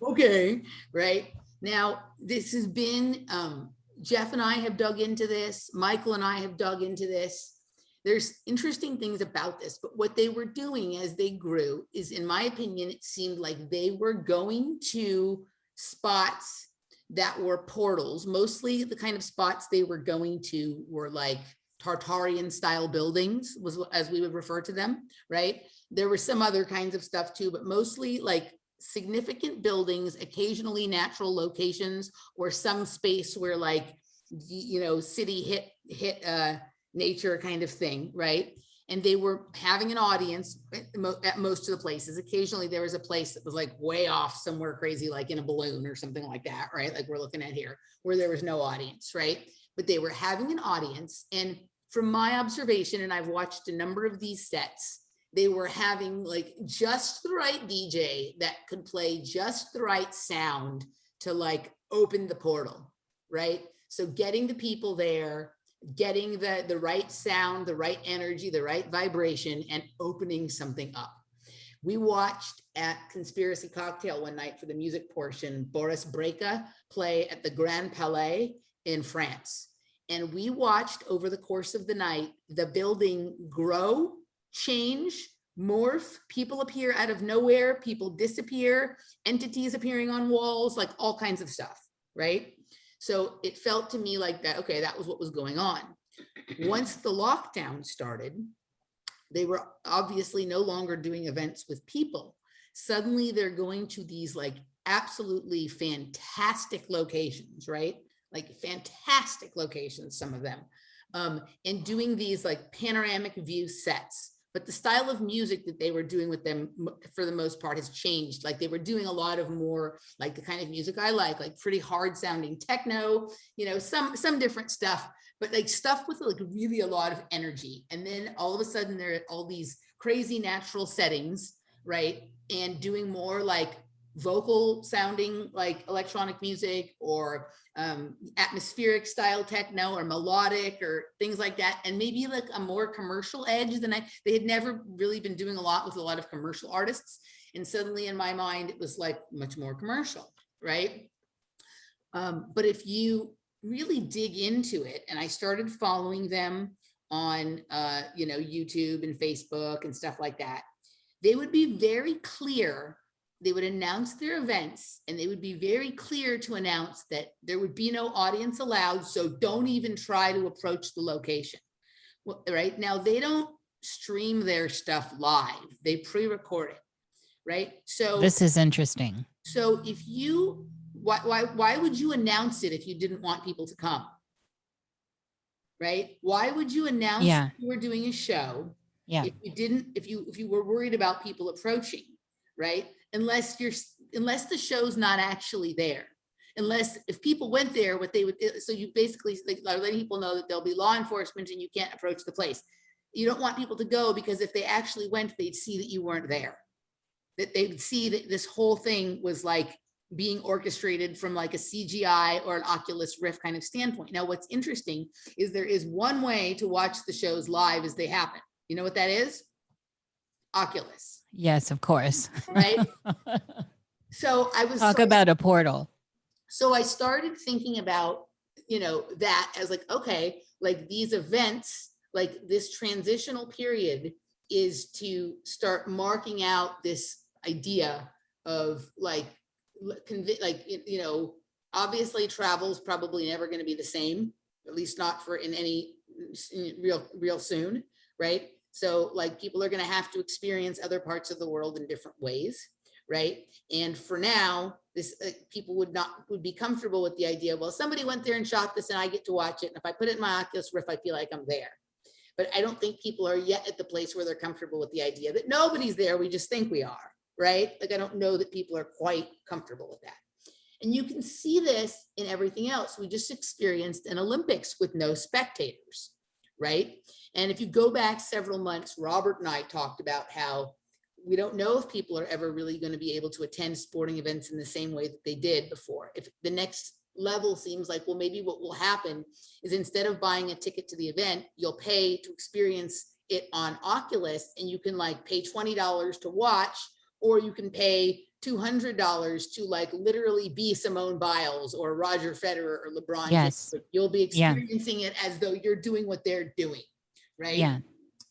okay, right? Now, this has been, Jeff and I have dug into this. Michael and I have dug into this. There's interesting things about this, but what they were doing as they grew is, in my opinion, it seemed like they were going to spots that were portals. Mostly the kind of spots they were going to were like Tartarian style buildings, was as we would refer to them, right? There were some other kinds of stuff too, but mostly like significant buildings, occasionally natural locations, or some space where like, you know, city hit nature kind of thing, right? And they were having an audience at most of the places. Occasionally there was a place that was like way off somewhere crazy, like in a balloon or something like that, right? Like we're looking at here, where there was no audience, right? But they were having an audience. And from my observation, and I've watched a number of these sets, they were having like just the right DJ that could play just the right sound to like open the portal, right? So getting the people there, getting the right sound, the right energy, the right vibration, and opening something up. We watched at Conspiracy Cocktail one night for the music portion, Boris Brejcha play at the Grand Palais in France. And we watched over the course of the night, the building grow, change, morph, people appear out of nowhere, people disappear, entities appearing on walls, like all kinds of stuff, right? So it felt to me like that, okay, that was what was going on. Once the lockdown started, they were obviously no longer doing events with people. Suddenly they're going to these like absolutely fantastic locations, right? Like fantastic locations, some of them, and doing these like panoramic view sets. But the style of music that they were doing with them, for the most part, has changed. Like they were doing a lot of more like the kind of music I like pretty hard sounding techno, you know, some different stuff, but like stuff with like really a lot of energy. And then all of a sudden they're at all these crazy natural settings, right? And doing more like vocal sounding like electronic music, or atmospheric style techno, or melodic, or things like that, and maybe like a more commercial edge than they had never really been doing a lot with a lot of commercial artists. And suddenly in my mind, it was like much more commercial, right? But if you really dig into it, and I started following them on you know, YouTube and Facebook and stuff like that, they would be very clear. They would announce their events, and they would be very clear to announce that there would be no audience allowed. So don't even try to approach the location. Well, right now, they don't stream their stuff live. They pre-record it, right? So This is interesting. So if you, why would you announce it if you didn't want people to come? Right? Why would you announce Yeah. you were doing a show Yeah. if you didn't, if you were worried about people approaching, right? Unless the show's not actually there. Unless if people went there, what they would, so you basically like letting people know that there'll be law enforcement and you can't approach the place. You don't want people to go, because if they actually went, they'd see that you weren't there. That they would see that this whole thing was like being orchestrated from like a CGI or an Oculus Rift kind of standpoint. Now, what's interesting is there is one way to watch the shows live as they happen. You know what that is? Oculus. Yes, of course. Right? So I was Talk about a portal. So I started thinking about, you know, that as like, okay, like these events, like this transitional period is to start marking out this idea of like, you know, obviously travel's probably never going to be the same, at least not for in any real soon, right? So like people are going to have to experience other parts of the world in different ways, right? And for now, this people would be comfortable with the idea, well, somebody went there and shot this and I get to watch it. And if I put it in my Oculus Rift, I feel like I'm there. But I don't think people are yet at the place where they're comfortable with the idea that nobody's there, we just think we are, right? Like I don't know that people are quite comfortable with that. And you can see this in everything else. We just experienced an Olympics with no spectators, right? And if you go back several months, Robert and I talked about how we don't know if people are ever really going to be able to attend sporting events in the same way that they did before. If the next level seems like, well, maybe what will happen is instead of buying a ticket to the event, you'll pay to experience it on Oculus, and you can like pay $20 to watch, or you can pay $200 to like literally be Simone Biles or Roger Federer or LeBron Yes. James. But you'll be Yeah. experiencing it as though you're doing what they're doing, right? Yeah.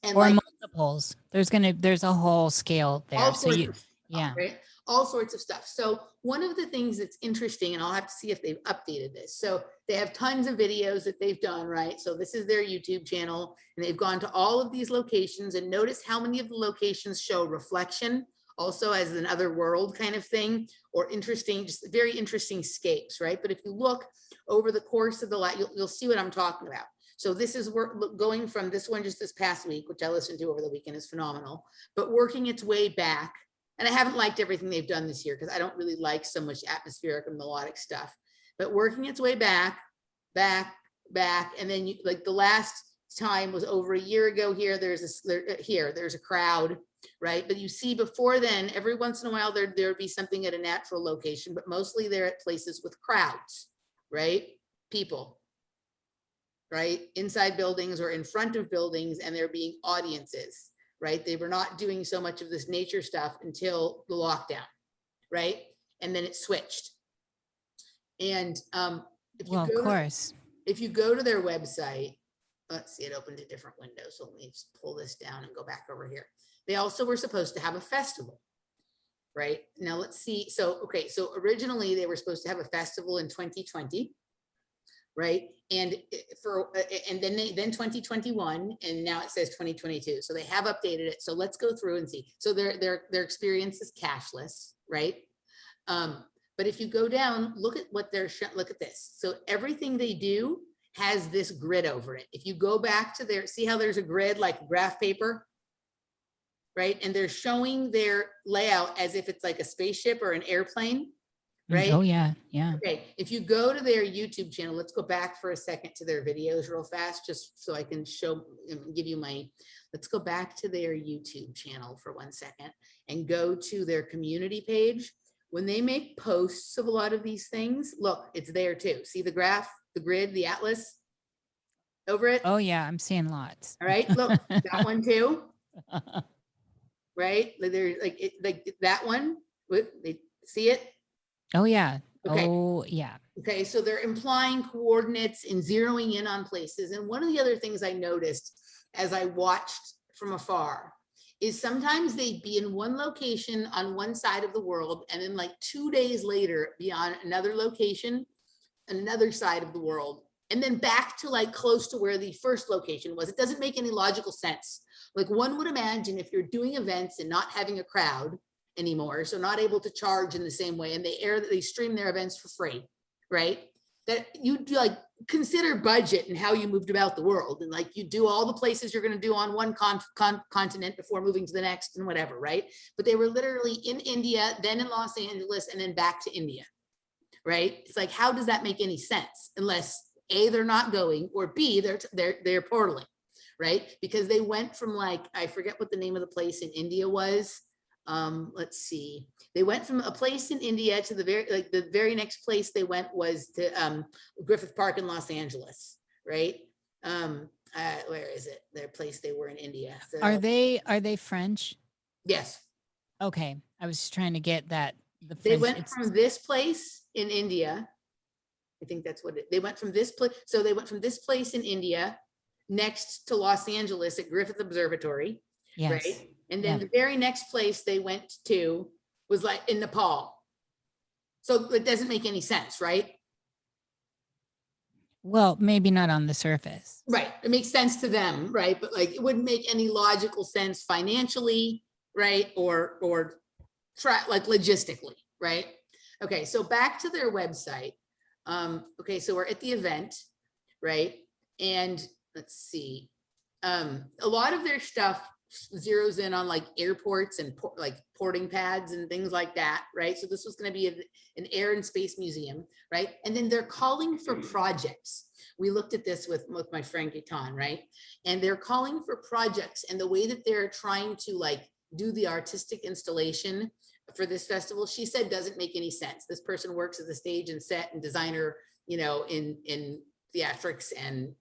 And Or like multiples. There's a whole scale there. all So sorts you, of stuff, yeah. right? All sorts of stuff. So one of the things that's interesting, and I'll have to see if they've updated this. So they have tons of videos that they've done, right? So this is their YouTube channel, and they've gone to all of these locations, and notice how many of the locations show reflection also as an other world kind of thing, or interesting, just very interesting scapes, right? But if you look over the course of the you'll see what I'm talking about. So this is going from this one just this past week, which I listened to over the weekend, is phenomenal, but working its way back. And I haven't liked everything they've done this year because I don't really like so much atmospheric and melodic stuff, but working its way back. And then like the last time was over a year ago here, there's a crowd, right? But you see before then, every once in a while, there would be something at a natural location, but mostly they're at places with crowds, right? People, right? Inside buildings or in front of buildings, and there being audiences, right? They were not doing so much of this nature stuff until the lockdown, right? And then it switched. And if you go to their website, let's see, it opened a different window. So let me just pull this down and go back over here. They also were supposed to have a festival, right? Now let's see. So, okay. So originally they were supposed to have a festival in 2020, right? And then 2021, and now it says 2022. So they have updated it. So let's go through and see. So their experience is cashless, right? But if you go down, look at what look at this. So everything they do has this grid over it. If you go back to see how there's a grid like graph paper, right? And they're showing their layout as if it's like a spaceship or an airplane, right? Oh yeah, yeah. Okay, if you go to their YouTube channel, let's go back for a second to their videos real fast, just so I can give you let's go back to their YouTube channel for 1 second and go to their community page. When they make posts of a lot of these things, look, it's there too. See the graph, the grid, the atlas over it? Oh yeah, I'm seeing lots. All right, look, that one too. Right? There's like that one. They see it? Oh yeah. Okay. Oh yeah. Okay, so they're implying coordinates and zeroing in on places. And one of the other things I noticed as I watched from afar is sometimes they'd be in one location on one side of the world, and then like 2 days later be on another location, another side of the world, and then back to like close to where the first location was. It doesn't make any logical sense. Like one would imagine if you're doing events and not having a crowd anymore, so not able to charge in the same way, and they stream their events for free, right? That you like consider budget and how you moved about the world, and like you do all the places you're going to do on one continent before moving to the next and whatever, right? But they were literally in India, then in Los Angeles, and then back to India, right? It's like, how does that make any sense unless A, they're not going, or B, they're portaling, right? Because they went from like, I forget what the name of the place in India was. Let's see. They went from a place in India to the very next place they went was to Griffith Park in Los Angeles, right? Where is it? Their place they were in India. So, Are they French? yes. Okay, I was just trying to get that. They went from this place in India. I think that's what they went from this place. So they went from this place in India next to Los Angeles at Griffith Observatory, Yes. right? And then the very next place they went to was like in Nepal. So it doesn't make any sense, right? Well, maybe not on the surface. Right. It makes sense to them, right? But like it wouldn't make any logical sense financially, right? Or like logistically, right? Okay, so back to their website. Okay, so we're at the event, right? And let's see. A lot of their stuff zeroes in on like airports and like porting pads and things like that, right? So this was going to be an air and space museum, right? And then they're calling for projects. We looked at this with my friend Gaetan, right? And they're calling for projects, and the way that they're trying to like do the artistic installation for this festival, she said doesn't make any sense. This person works as a stage and set and designer in theatrics and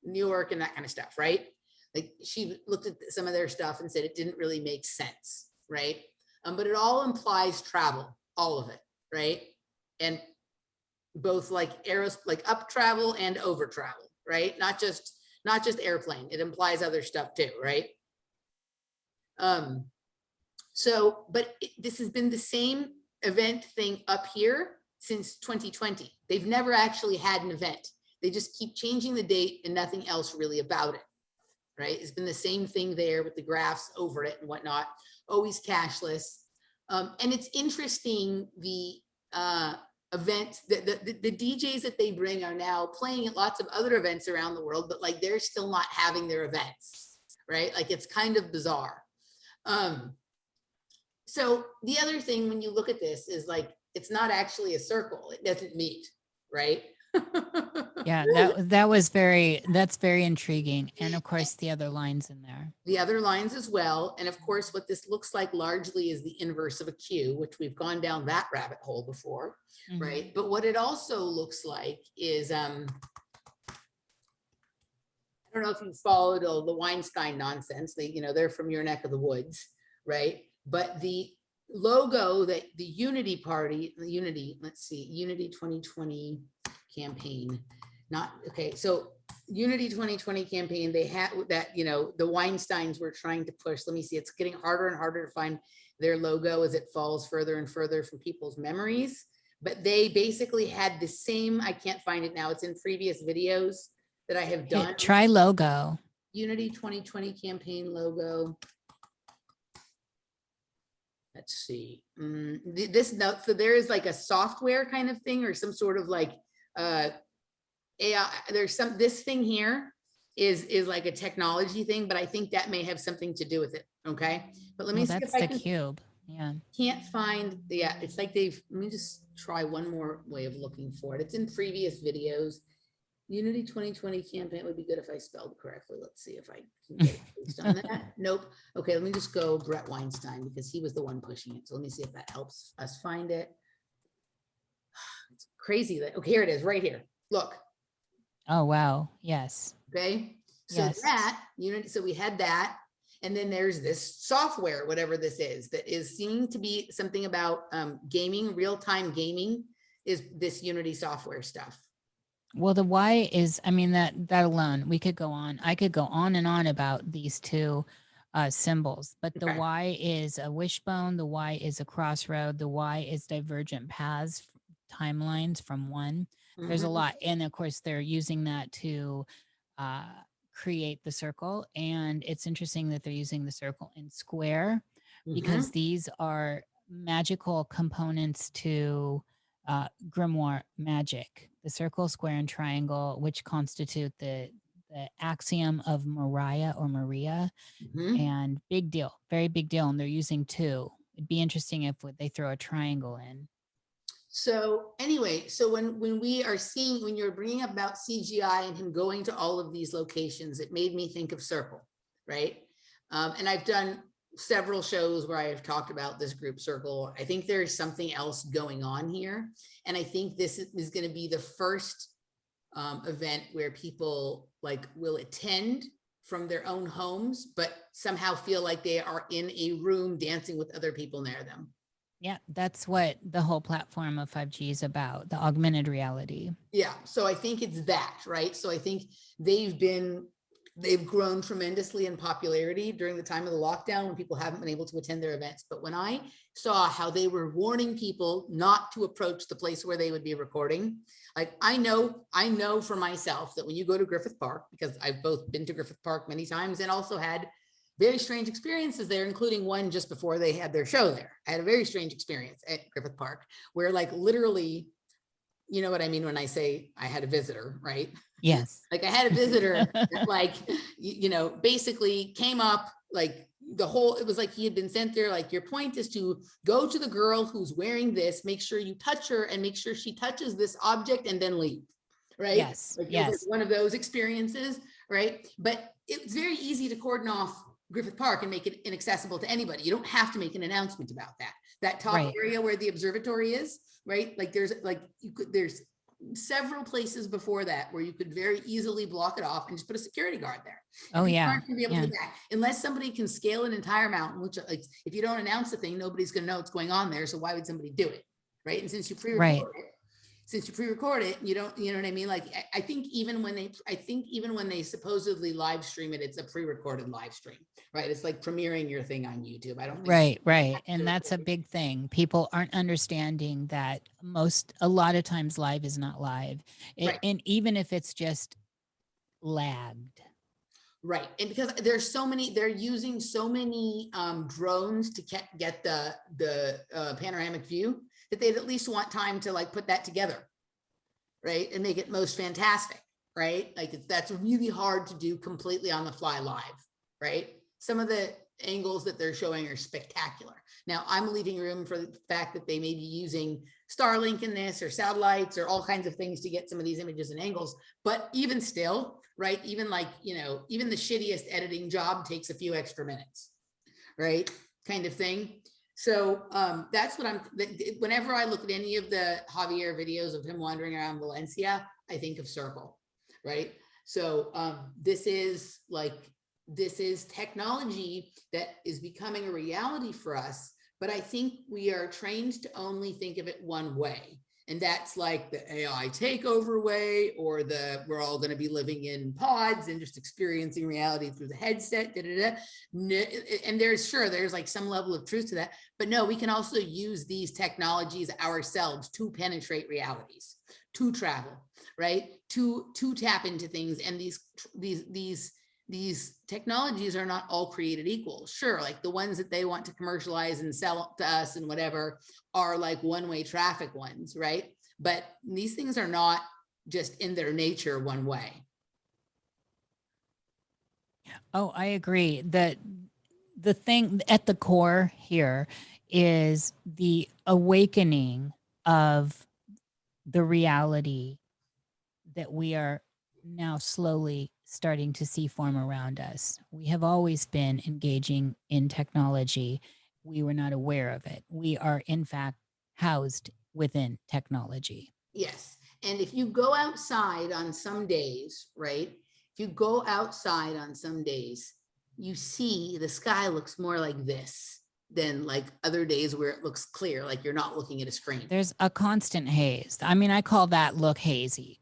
New York and that kind of stuff, right? Like she looked at some of their stuff and said it didn't really make sense, right? But it all implies travel, all of it, right? And both like like up travel and over travel, right? Not just airplane. It implies other stuff too, right? This has been the same event thing up here since 2020. They've never actually had an event. They just keep changing the date and nothing else really about it, right? It's been the same thing there with the graphs over it and whatnot, always cashless. And it's interesting, the events, the DJs that they bring are now playing at lots of other events around the world, but like they're still not having their events, right? Like it's kind of bizarre. So the other thing when you look at this is like, it's not actually a circle. It doesn't meet, right? Yeah, that's very intriguing. And of course the other lines in there. The other lines as well. And of course, what this looks like largely is the inverse of a Q, which we've gone down that rabbit hole before, right? But what it also looks like is, I don't know if you followed all the Weinstein nonsense. They're from your neck of the woods, right? But the logo that the Unity 2020 campaign, so Unity 2020 campaign, they had that, the Weinsteins were trying to push. Let me see, it's getting harder and harder to find their logo as it falls further and further from people's memories. But they basically had the same, I can't find it now, it's in previous videos that I have done. Try logo. Unity 2020 campaign logo. Let's see. So there is like a software kind of thing or some sort of like AI. This thing here is like a technology thing, but I think that may have something to do with it. Okay. But let me see if I can. Cube. Yeah. Can't find. Yeah. It's like let me just try one more way of looking for it. It's in previous videos. Unity 2020 campaign would be good if I spelled correctly. Let's see if I can get it based on that. Nope. Okay, let me just go Brett Weinstein because he was the one pushing it. So let me see if that helps us find it. It's crazy that, okay, here it is right here. Look. Oh, wow. Yes. Okay. So yes. That Unity, so we had that. And then there's this software, whatever this is, that is seeming to be something about gaming, real-time gaming is this Unity software stuff. Well, the Y is, I mean, that alone, we could go on. I could go on and on about these two symbols, but the Y is a wishbone. The Y is a crossroad. The Y is divergent paths, timelines from one. There's a lot. And of course, they're using that to create the circle. And it's interesting that they're using the circle in square because these are magical components to grimoire magic. The circle, square, and triangle, which constitute the axiom of Maria, and big deal, very big deal. And they're using two. It'd be interesting if they throw a triangle in. So anyway, so when we are seeing, when you're bringing up about CGI and him going to all of these locations, it made me think of Cercle, right? And I've done several shows where I have talked about this group Cercle. I think there's something else going on here. And I think this is going to be the first event where people will attend from their own homes, but somehow feel like they are in a room dancing with other people near them. Yeah, that's what the whole platform of 5G is about, the augmented reality. Yeah, so I think it's that, right? So I think they've grown tremendously in popularity during the time of the lockdown when people haven't been able to attend their events. But when I saw how they were warning people not to approach the place where they would be recording, I know for myself that when you go to Griffith Park, because I've both been to Griffith Park many times and also had very strange experiences there, including one just before they had their show there. I had a very strange experience at Griffith Park where literally, you know what I mean when I say I had a visitor, right? Yes. I had a visitor that basically came up it was like he had been sent there, your point is to go to the girl who's wearing this, make sure you touch her and make sure she touches this object and then leave, right? Yes, yes. One of those experiences, right? But it's very easy to cordon off Griffith Park and make it inaccessible to anybody. You don't have to make an announcement about that. That top area where the observatory is, right? There's several places before that where you could very easily block it off and just put a security guard there. Oh, People yeah. aren't gonna be able to do that unless somebody can scale an entire mountain, which, like, if you don't announce the thing, nobody's gonna know what's going on there. So why would somebody do it? Right. And since you Right. pre-record it, you don't, you know what I mean? Like, I think even when they supposedly live stream it, it's a pre-recorded live stream, right? It's like premiering your thing on YouTube. I don't think. Right. And that's a big thing. People aren't understanding that a lot of times live is not live. Right. And even if it's just lagged. Right. And because there's so many, they're using so many drones to get the panoramic view that they'd at least want time to like put that together, right? And make it most fantastic, right? Like that's really hard to do completely on the fly live, right? Some of the angles that they're showing are spectacular. Now I'm leaving room for the fact that they may be using Starlink in this or satellites or all kinds of things to get some of these images and angles, but even still, right? Even like, even the shittiest editing job takes a few extra minutes, right? Kind of thing. So that's what whenever I look at any of the Javier videos of him wandering around Valencia, I think of Cercle, right? So this is technology that is becoming a reality for us, but I think we are trained to only think of it one way. And that's like the AI takeover way, or we're all going to be living in pods and just experiencing reality through the headset. And there's like some level of truth to that, but no, we can also use these technologies ourselves to penetrate realities, to travel, right? To tap into things. And these technologies are not all created equal. Sure, like the ones that they want to commercialize and sell to us and whatever are like one-way traffic ones, right? But these things are not just in their nature one way. Oh, I agree. The thing at the core here is the awakening of the reality that we are now slowly starting to see form around us. We have always been engaging in technology. We were not aware of it. We are, in fact, housed within technology. Yes. And if you go outside on some days, right? If you go outside on some days, you see the sky looks more like this than like other days where it looks clear, like you're not looking at a screen. There's a constant haze. I mean, I call that look hazy.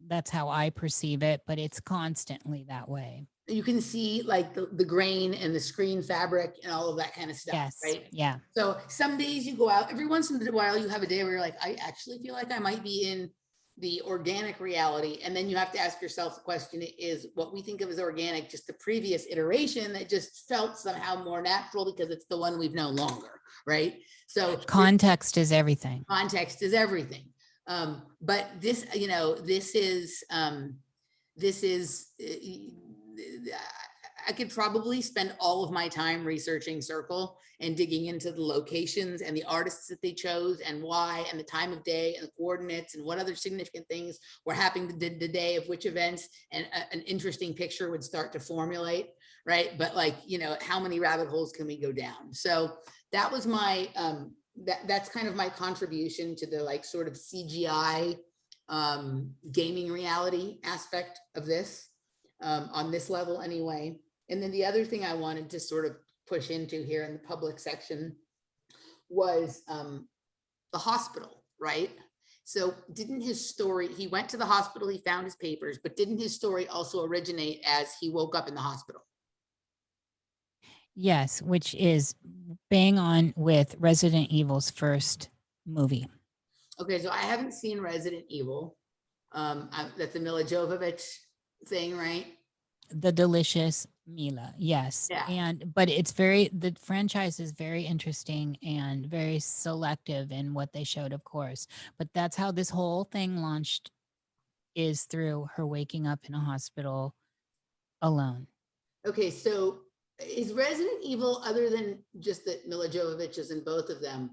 That's how I perceive it, but it's constantly that way. You can see like the grain and the screen fabric and all of that kind of stuff, yes. right? Yeah. So some days you go out, every once in a while you have a day where you're like, I actually feel like I might be in the organic reality. And then you have to ask yourself the question, is what we think of as organic just the previous iteration that just felt somehow more natural because it's the one we've known longer, right? So context is everything. Context is everything. But this, this is, I could probably spend all of my time researching Cercle and digging into the locations and the artists that they chose and why, and the time of day and the coordinates and what other significant things were happening the day of which events, and an interesting picture would start to formulate, right? But like, how many rabbit holes can we go down? So that was my, that's kind of my contribution to the like sort of CGI gaming reality aspect of this, on this level anyway. And then the other thing I wanted to sort of push into here in the public section was the hospital, right? So didn't his story, he went to the hospital, he found his papers, but didn't his story also originate as he woke up in the hospital? Yes, which is bang on with Resident Evil's first movie. Okay, so I haven't seen Resident Evil. That's a Milla Jovovich thing, right? The delicious Milla, yes. Yeah. But the franchise is very interesting and very selective in what they showed, of course. But that's how this whole thing launched, is through her waking up in a hospital alone. Okay, so is Resident Evil, other than just that Milla Jovovich is in both of them,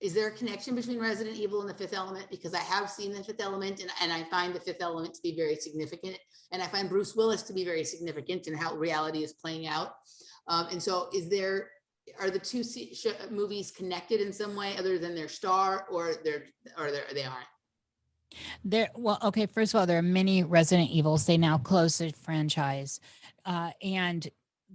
is there a connection between Resident Evil and The Fifth Element? Because I have seen The Fifth Element, and I find The Fifth Element to be very significant. And I find Bruce Willis to be very significant in how reality is playing out. And so are the two movies connected in some way other than their star, or they aren't? Well, okay, first of all, there are many Resident Evils. They now closed the franchise. And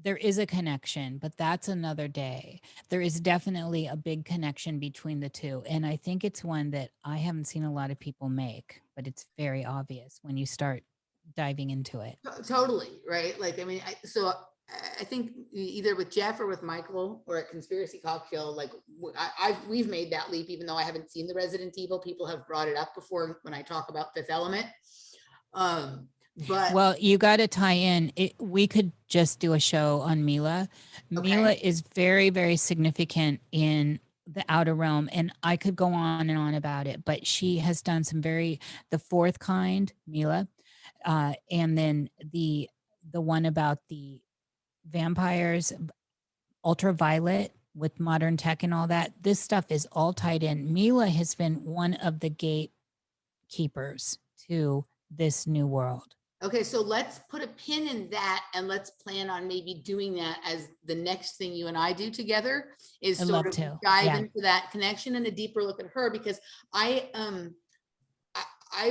there is a connection, but that's another day. There is definitely a big connection between the two. And I think it's one that I haven't seen a lot of people make, but it's very obvious when you start diving into it. Totally, right? Like, I mean, I think either with Jeff or with Michael or at Conspiracy Cocktail, like we've made that leap, even though I haven't seen the Resident Evil. People have brought it up before when I talk about Fifth Element. But well, you got to tie in. We could just do a show on Milla. Okay. Milla is very, very significant in the outer realm, and I could go on and on about it. But she has done some the fourth kind, Milla, and then the one about the vampires, ultraviolet with modern tech and all that. This stuff is all tied in. Milla has been one of the gatekeepers to this new world. Okay, so let's put a pin in that and let's plan on maybe doing that as the next thing you and I do together is I'd sort love of to. dive Yeah. into that connection and a deeper look at her, because I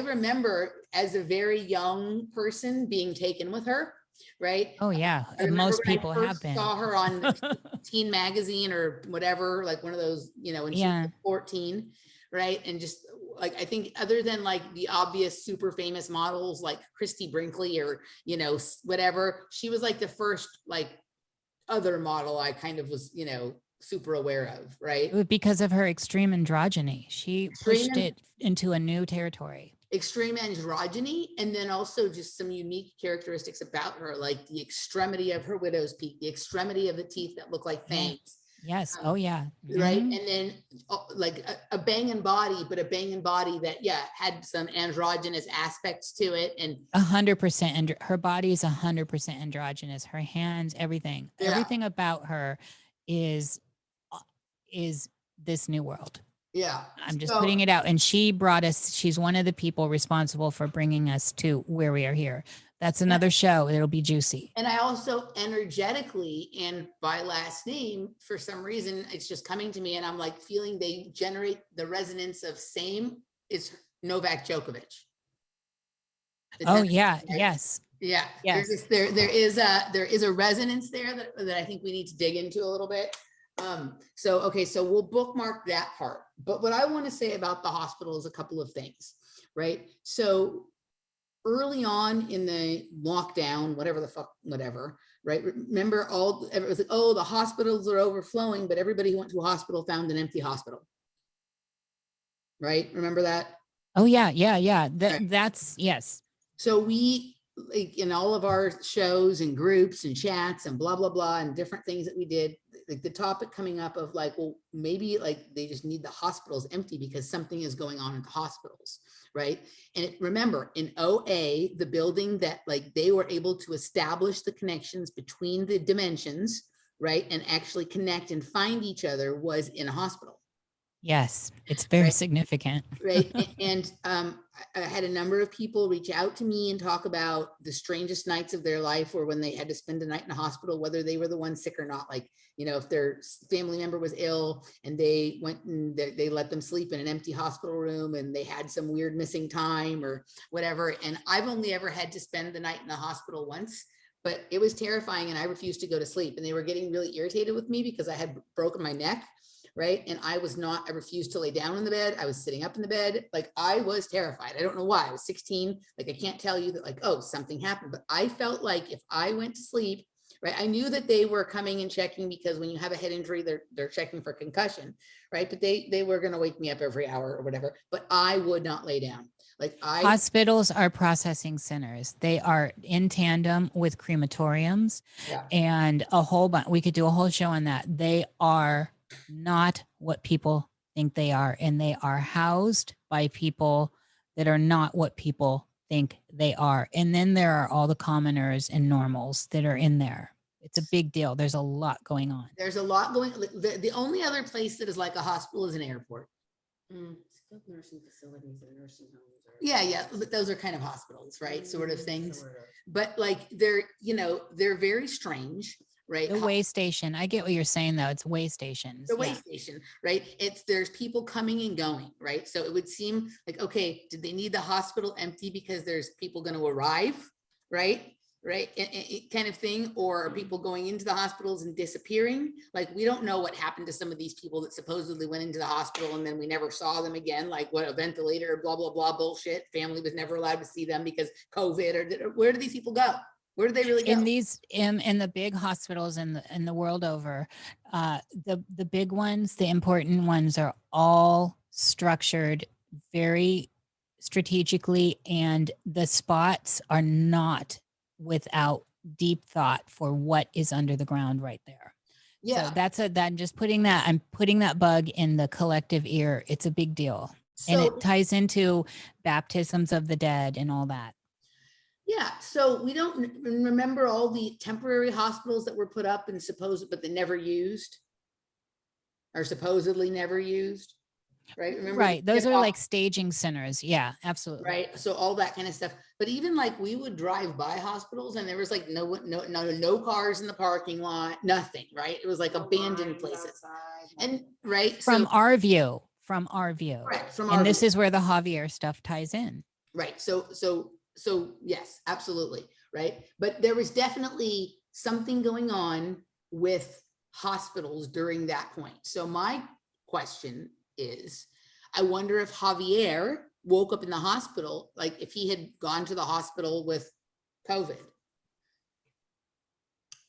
remember as a very young person being taken with her, right? Oh yeah, I remember most when I people first have been. saw her on the Teen Magazine or whatever, like one of those, when she Yeah. was 14, right? And just like, I think other than like the obvious super famous models like Christy Brinkley or, whatever, she was like the first like other model I kind of was, super aware of, right? Because of her extreme androgyny. She pushed Extreme- it into a new territory. Extreme androgyny, and then also just some unique characteristics about her, like the extremity of her widow's peak, the extremity of the teeth that look like fangs. Yes. Oh yeah. Right. Mhm. And then like a banging body, but a banging body that, had some androgynous aspects to it. And 100%. Her body is 100% androgynous. Her hands, everything, Yeah. everything about her is this new world. yeah, I'm just So- putting it out. And she's one of the people responsible for bringing us to where we are here. That's another show. It'll be juicy. And I also energetically and by last name, for some reason, it's just coming to me and I'm like feeling they generate the resonance of same is Novak Djokovic. The Oh tennis yeah. player. Yes. Yeah. Yes. There is a resonance there that I think we need to dig into a little bit. So we'll bookmark that part. But what I want to say about the hospital is a couple of things, right? So early on in the lockdown, whatever, right? Remember it was like, oh, the hospitals are overflowing, but everybody who went to a hospital found an empty hospital. Right? Remember that? Oh yeah. Right. That's yes. So we, like in all of our shows and groups and chats and blah, blah, blah, and different things that we did, like the topic coming up of like, well, maybe like they just need the hospitals empty because something is going on at the hospitals, right? And remember in OA, the building that like they were able to establish the connections between the dimensions, right? And actually connect and find each other was in a hospital. Yes, it's very Right. significant. Right. And I had a number of people reach out to me and talk about the strangest nights of their life or when they had to spend a night in a hospital, whether they were the one sick or not. Like, if their family member was ill and they went and they let them sleep in an empty hospital room and they had some weird missing time or whatever. And I've only ever had to spend the night in the hospital once, but it was terrifying and I refused to go to sleep. And they were getting really irritated with me because I had broken my neck. Right. And I refused to lay down in the bed. I was sitting up in the bed. Like I was terrified. I don't know why. I was 16. Like I can't tell you that like, oh, something happened. But I felt like if I went to sleep, right, I knew that they were coming and checking because when you have a head injury, they're checking for concussion. Right. But they were going to wake me up every hour or whatever. But I would not lay down. Hospitals are processing centers. They are in tandem with crematoriums. Yeah. And a whole bunch. We could do a whole show on that. They are not what people think they are, and they are housed by people that are not what people think they are. And then there are all the commoners and normals that are in there. It's a big deal. There's a lot going on. There's a lot going. The only other place that is like a hospital is an airport. Skilled nursing facilities and nursing homes. Yeah, but those are kind of hospitals, right? Sort of things. But like they're very strange. right? The way station. I get what you're saying though. It's way stations. The way station, right? There's people coming and going, right? So it would seem like, okay, did they need the hospital empty because there's people going to arrive, right? Right, kind of thing, or are people going into the hospitals and disappearing? Like, we don't know what happened to some of these people that supposedly went into the hospital and then we never saw them again, like what, a ventilator, blah, blah, blah, bullshit. Family was never allowed to see them because COVID, or where do these people go? Where do they really go? In these, in the big hospitals in the world over, the big ones, the important ones are all structured very strategically, and the spots are not without deep thought for what is under the ground right there. Yeah. So I'm putting that bug in the collective ear. It's a big deal. And it ties into baptisms of the dead and all that. Yeah, so we don't remember all the temporary hospitals that were put up and but they never used, or supposedly never used, right? Remember, right? Those are like staging centers. Yeah, absolutely. Right. So all that kind of stuff. But even like we would drive by hospitals and there was like no cars in the parking lot, nothing. Right? It was like abandoned places, and right from our view. Right. And this is where the Javier stuff ties in. Right. So yes, absolutely. Right. But there was definitely something going on with hospitals during that point. So my question is, I wonder if Javier woke up in the hospital, like if he had gone to the hospital with COVID,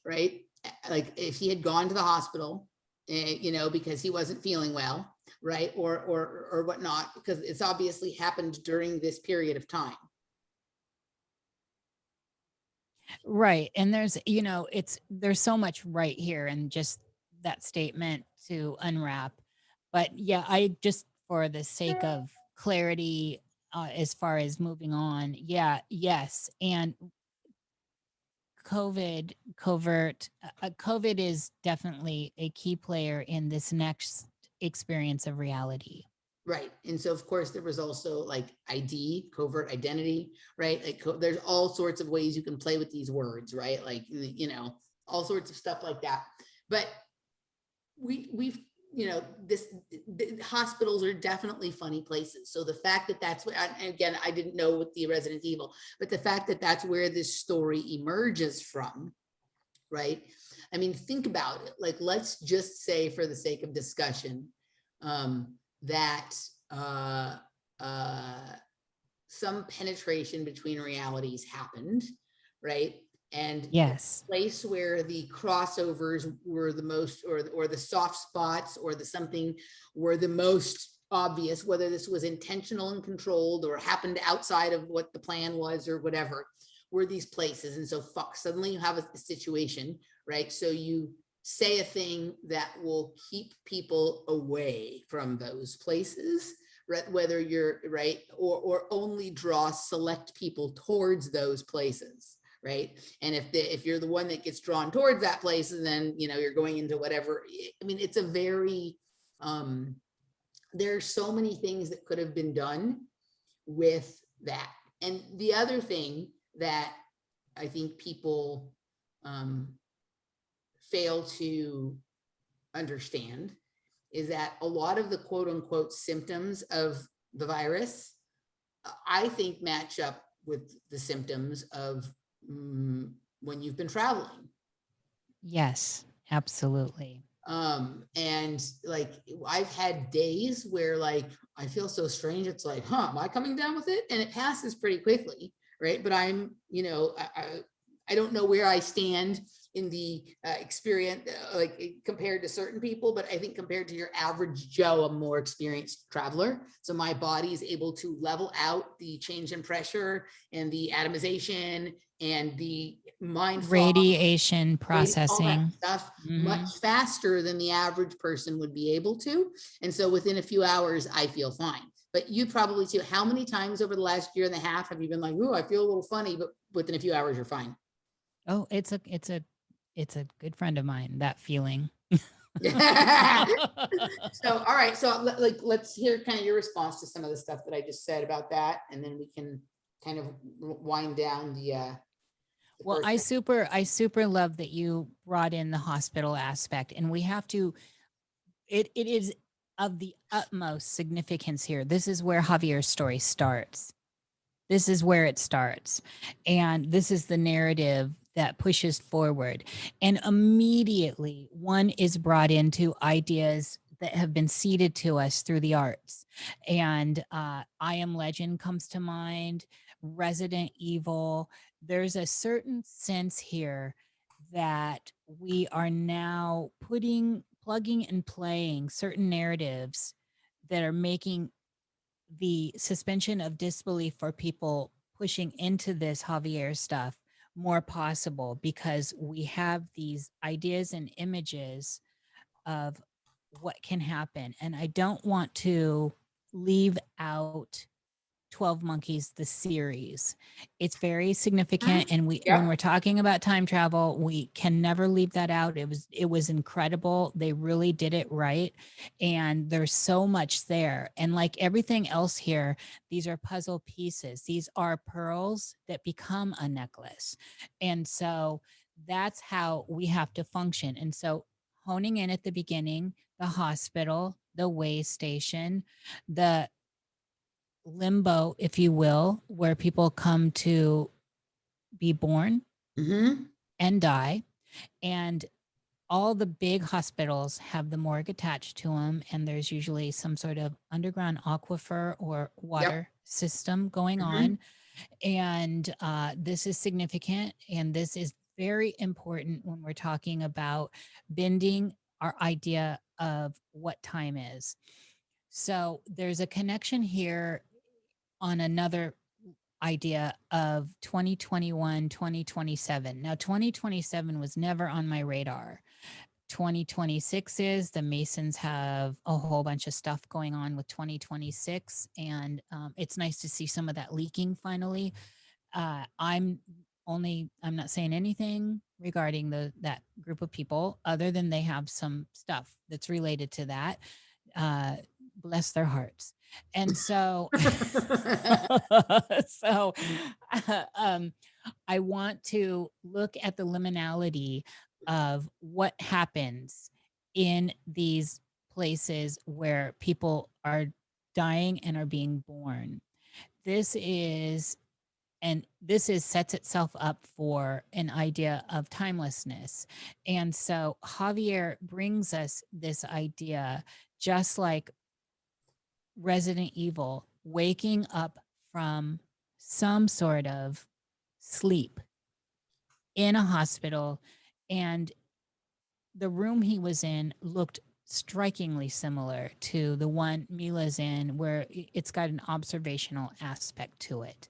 right? Like if he had gone to the hospital, because he wasn't feeling well, right? Or whatnot, because it's obviously happened during this period of time. Right. And there's so much right here and just that statement to unwrap. But yeah, I just, for the sake of clarity, as far as moving on. Yeah. Yes. And COVID is definitely a key player in this next experience of reality. Right. And so, of course, there was also like ID, covert identity, right? Like there's all sorts of ways you can play with these words, right? Like, all sorts of stuff like that. But we've, the hospitals are definitely funny places. So the fact that that's where, and again, I didn't know with the Resident Evil, but the fact that that's where this story emerges from, right? I mean, think about it. Like, let's just say for the sake of discussion, that some penetration between realities happened, right? And yes, the place where the crossovers were the most, or the soft spots, or the something were the most obvious, whether this was intentional and controlled or happened outside of what the plan was or whatever, were these places. And so suddenly you have a situation, right? So you say a thing that will keep people away from those places, right? Whether you're right, or only draw select people towards those places, right? And if you're the one that gets drawn towards that place, then you're going into whatever. I mean, it's a very there's so many things that could have been done with that. And the other thing that I think people fail to understand is that a lot of the quote unquote symptoms of the virus, I think, match up with the symptoms of when you've been traveling. Yes, absolutely. And like, I've had days where like, I feel so strange. It's like, am I coming down with it? And it passes pretty quickly. Right. But I'm, I don't know where I stand in the experience, like compared to certain people, but I think compared to your average Joe, a more experienced traveler. So my body is able to level out the change in pressure and the atomization and the mind radiation processing stuff much faster than the average person would be able to. And so within a few hours, I feel fine. But you probably too. How many times over the last year and a half have you been like, "Ooh, I feel a little funny," but within a few hours, you're fine? Oh, it's a good friend of mine, that feeling. So, all right. So like, let's hear kind of your response to some of the stuff that I just said about that. And then we can kind of wind down the well, I super love that you brought in the hospital aspect, and we have to, it is of the utmost significance here. This is where Javier's story starts. This is where it starts. And this is the narrative that pushes forward. And immediately one is brought into ideas that have been seeded to us through the arts. And I Am Legend comes to mind, Resident Evil. There's a certain sense here that we are now plugging and playing certain narratives that are making the suspension of disbelief for people pushing into this Javier stuff more possible, because we have these ideas and images of what can happen. And I don't want to leave out 12 Monkeys, the series. It's very significant. And when we're talking about time travel, we can never leave that out. It was incredible. They really did it right. And there's so much there. And like everything else here, these are puzzle pieces. These are pearls that become a necklace. And so that's how we have to function. And so honing in at the beginning, the hospital, the way station, the limbo, if you will, where people come to be born and die. And all the big hospitals have the morgue attached to them. And there's usually some sort of underground aquifer or water system going on. And this is significant. And this is very important when we're talking about bending our idea of what time is. So there's a connection here on another idea of 2021, 2027. Now, 2027 was never on my radar. 2026 is, the Masons have a whole bunch of stuff going on with 2026. And it's nice to see some of that leaking finally. I'm not saying anything regarding that group of people other than they have some stuff that's related to that. Bless their hearts. And so, I want to look at the liminality of what happens in these places where people are dying and are being born. This sets itself up for an idea of timelessness. And so Javier brings us this idea, just like Resident Evil, waking up from some sort of sleep in a hospital. And the room he was in looked strikingly similar to the one Milla's in, where it's got an observational aspect to it.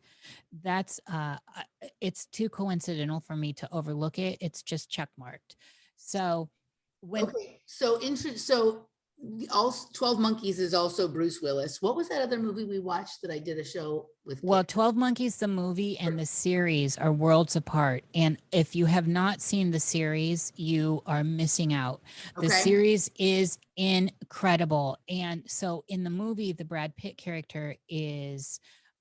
That's it's too coincidental for me to overlook it. It's just checkmarked. So so all 12 Monkeys is also Bruce Willis. What was that other movie we watched that I did a show with? Well, 12 Monkeys, the movie, and the series are worlds apart. And if you have not seen the series, you are missing out. The series is incredible. And so in the movie, the Brad Pitt character is,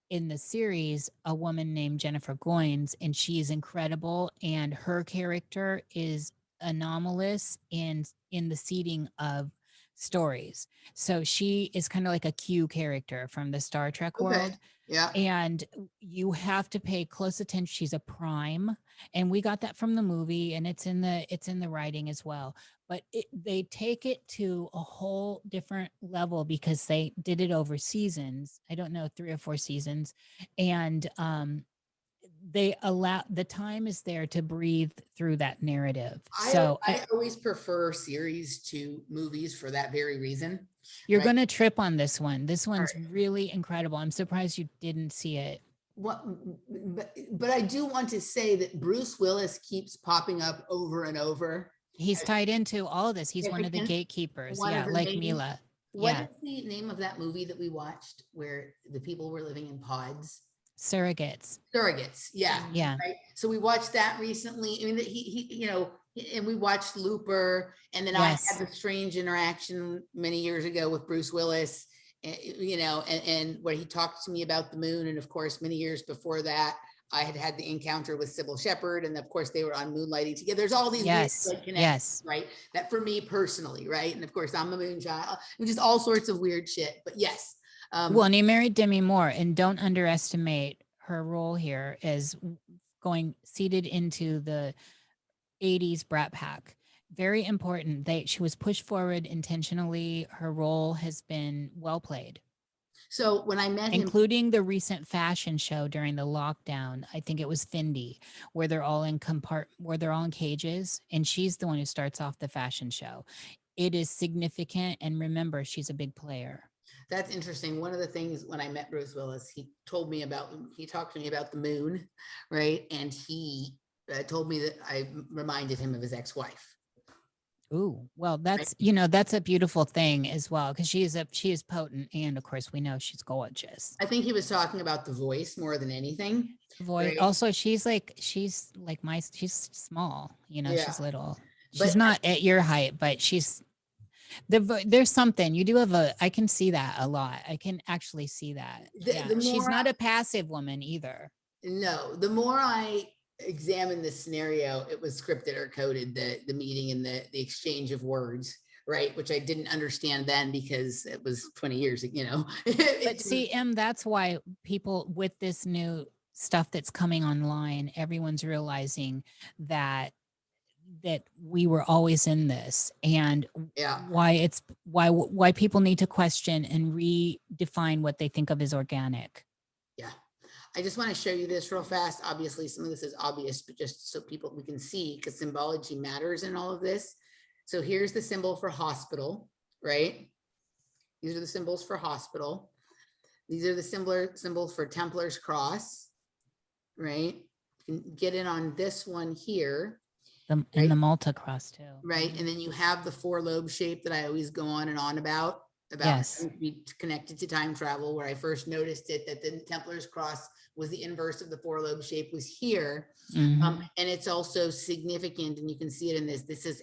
in the series, a woman named Jennifer Goines, and she is incredible. And her character is anomalous in the seeding of stories. So she is kind of like a Q character from the Star Trek world. Yeah. And you have to pay close attention. She's a prime, and we got that from the movie, and it's in the writing as well. But they take it to a whole different level because they did it over seasons. I don't know, 3 or 4 seasons. And they allow, the time is there to breathe through that narrative. So I always prefer series to movies for that very reason. You're going to trip on this one. This one's really incredible. I'm surprised you didn't see it. But I do want to say that Bruce Willis keeps popping up over and over. He's tied into all of this. He's one of the gatekeepers. Yeah, like Milla. What is the name of that movie that we watched where the people were living in pods? Surrogates. Yeah. Right. So we watched that recently. I mean, he and we watched Looper, and then I had the strange interaction many years ago with Bruce Willis, and where he talked to me about the moon. And of course, many years before that, I had had the encounter with Sybil Shepherd, and of course they were on Moonlighting together. There's all these Yes, weird, like, connections, yes. right? That for me personally, right? And of course I'm a moon child, just all sorts of weird shit. But yes. Well, and he married Demi Moore, and don't underestimate her role here as going seated into the 80s Brat Pack. Very important. She was pushed forward intentionally. Her role has been well played. So when I met him, including the recent fashion show during the lockdown, I think it was Fendi, where they're all in cages, and she's the one who starts off the fashion show. It is significant, and remember, she's a big player. That's interesting. One of the things when I met Bruce Willis, he talked to me about the moon, right? And he told me that I reminded him of his ex-wife. Ooh, well, that's, right. That's a beautiful thing as well, because she is potent, and of course we know she's gorgeous. I think he was talking about the voice more than anything. Voice. Right? Also, she's small, yeah. She's little. She's not at your height, but there's something. You do have I can see that a lot. I can actually see that. She's not a passive woman either. No, the more I examine this scenario, it was scripted or coded, the meeting and the exchange of words, right? Which I didn't understand then because it was 20 years ago, But see, that's why people with this new stuff that's coming online, everyone's realizing that we were always in this, and why people need to question and redefine what they think of as organic. Yeah. I just want to show you this real fast. Obviously, some of this is obvious, but just so we can see, because symbology matters in all of this. So here's the symbol for hospital, right? These are the symbols for hospital. These are the symbols for Templar's cross, right? You can get in on this one here. And the Malta cross too. Right, and then you have the 4-lobe shape that I always go on and on about yes. Be connected to time travel, where I first noticed it, that the Templar's cross was the inverse of the 4-lobe shape was here. Mm-hmm. And it's also significant, and you can see it in this. This is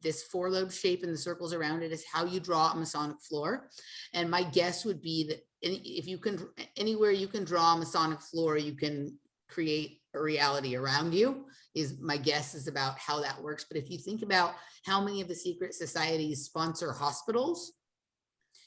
this 4-lobe shape, and the circles around it is how you draw a Masonic floor. And my guess would be that if you can, anywhere you can draw a Masonic floor, you can create a reality around you, is my guess is about how that works. But if you think about how many of the secret societies sponsor hospitals,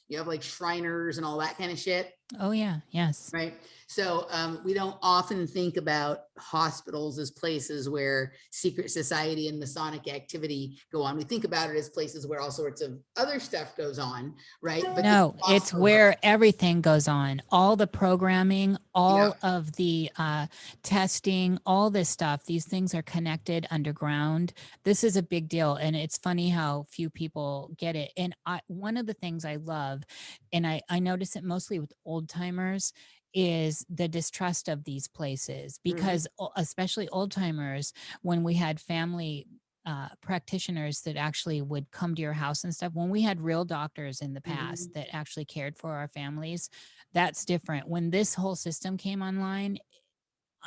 you have like Shriners and all that kind of shit. Oh yeah, yes. Right. So we don't often think about hospitals as places where secret society and Masonic activity go on. We think about it as places where all sorts of other stuff goes on, right? But no, it's where everything goes on. All the programming, all of the testing, all this stuff, these things are connected underground. This is a big deal. And it's funny how few people get it. And one of the things I love, and I notice it mostly with old timers, is the distrust of these places, because especially old timers, when we had family practitioners that actually would come to your house and stuff, when we had real doctors in the past that actually cared for our families, that's different. When this whole system came online,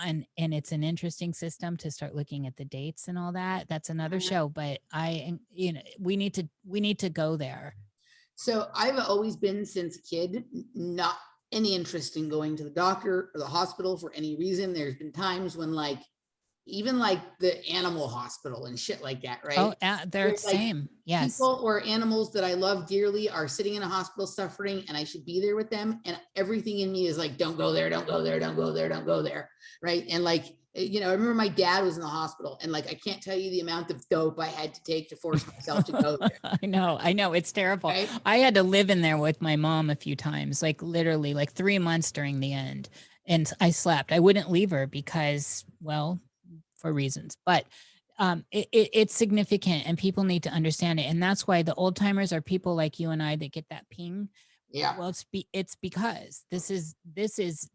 and it's an interesting system to start looking at the dates and all that, that's another show, but we need to go there. So I've always been, since a kid, not any interest in going to the doctor or the hospital for any reason. There's been times when even the animal hospital and shit like that, right? Oh, they're the same. Yes. People or animals that I love dearly are sitting in a hospital suffering, and I should be there with them. And everything in me is like, don't go there, don't go there, don't go there, don't go there. Right. And I remember my dad was in the hospital, and I can't tell you the amount of dope I had to take to force myself to go there. I know. It's terrible. Right? I had to live in there with my mom a few times, literally 3 months during the end. And I slept. I wouldn't leave her because, well, for reasons, but it's significant, and people need to understand it. And that's why the old timers are people like you and I that get that ping. Yeah. Well, it's because this is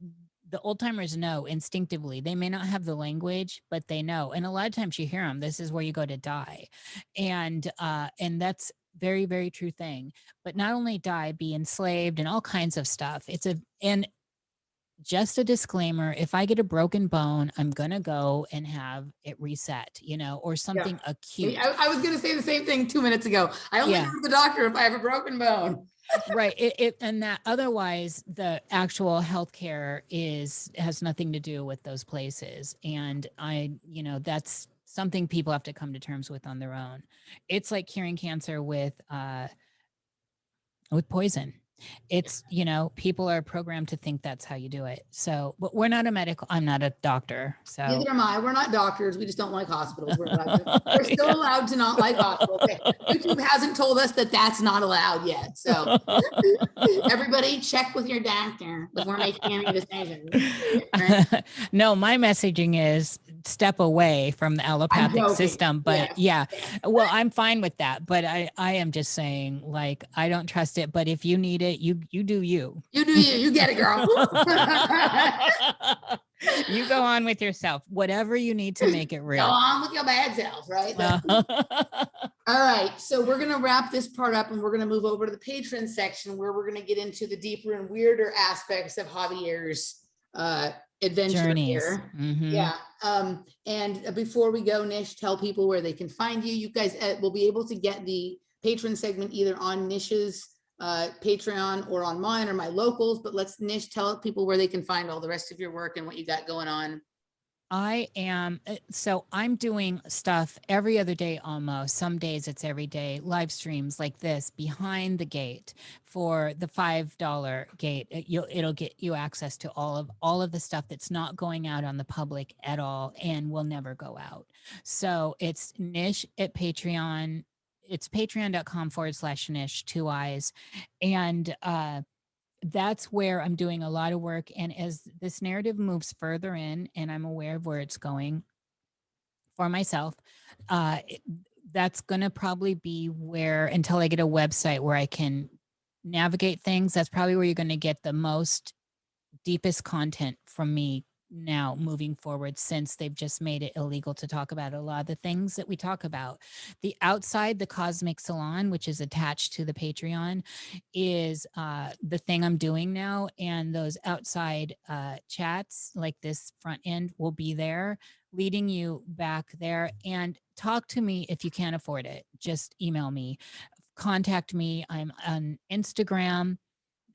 the old timers know instinctively. They may not have the language, but they know. And a lot of times you hear them, this is where you go to die. And that's very, very true thing. But not only die, be enslaved and all kinds of stuff. And just a disclaimer, if I get a broken bone, I'm going to go and have it reset, or something acute. I was going to say the same thing 2 minutes ago. I only go to the doctor if I have a broken bone. Right. And that otherwise the actual healthcare has nothing to do with those places. And that's something people have to come to terms with on their own. It's like curing cancer with poison. It's, people are programmed to think that's how you do it. So, but I'm not a doctor. So Neither am I. We're not doctors. We just don't like hospitals. We're still allowed to not like hospitals. YouTube hasn't told us that that's not allowed yet. So everybody check with your doctor before making any decisions. Right? No, my messaging is step away from the allopathic system. But well, I'm fine with that. But I am just saying, like, I don't trust it. But if you need it, you do you. You do you. You get it, girl. You go on with yourself. Whatever you need to make it real. Go on with your bad self, right? All right. So we're going to wrap this part up and we're going to move over to the patron section where we're going to get into the deeper and weirder aspects of Javier's adventure journeys here. Mm-hmm. Yeah. And before we go, Niish, tell people where they can find you. You guys will be able to get the patron segment either on Niish's Patreon or on mine or my locals, but let's Niish tell people where they can find all the rest of your work and what you got going on. I'm doing stuff every other day almost. Some days it's every day, live streams like this behind the gate. For the $5 gate, it'll get you access to all of the stuff that's not going out on the public at all and will never go out. So it's Niish at Patreon. It's patreon.com/Niish, 2 eyes. And that's where I'm doing a lot of work. And as this narrative moves further in and I'm aware of where it's going for myself, that's going to probably be where, until I get a website where I can navigate things, that's probably where you're going to get the most deepest content from me now moving forward, since they've just made it illegal to talk about a lot of the things that we talk about. The outside, the Cosmic Salon, which is attached to the Patreon, is the thing I'm doing now. And those outside chats, like this front end, will be there, leading you back there. And talk to me if you can't afford it. Just email me, contact me. I'm on Instagram,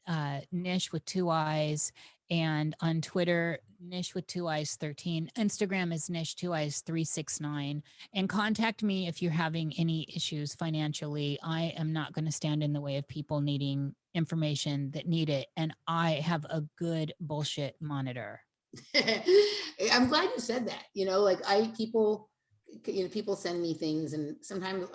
Niish with 2 eyes, and on Twitter, Niish with 2 eyes 13. Instagram is Niish 2 eyes 369. And contact me if you're having any issues financially. I am not going to stand in the way of people needing information that need it. And I have a good bullshit monitor. I'm glad you said that. People send me things, and sometimes,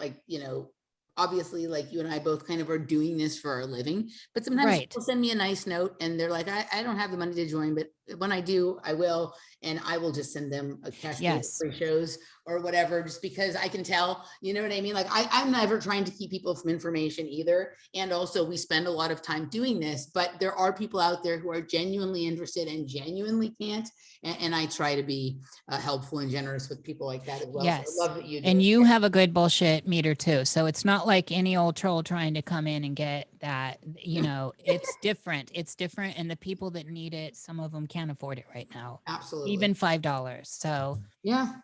obviously, like you and I both kind of are doing this for our living, but sometimes people send me a nice note and they're like, I don't have the money to join, but when I do, I will. And I will just send them a cascade of free shows or whatever, just because I can tell, you know what I mean? Like I'm never trying to keep people from information either. And also we spend a lot of time doing this, but there are people out there who are genuinely interested and genuinely can't. And I try to be helpful and generous with people like that as well. Yes. So I love that you do. And you have a good bullshit meter too. So it's not like any old troll trying to come in and get that, it's different. It's different. And the people that need it, some of them can't afford it right now. Absolutely. Even $5. So yeah.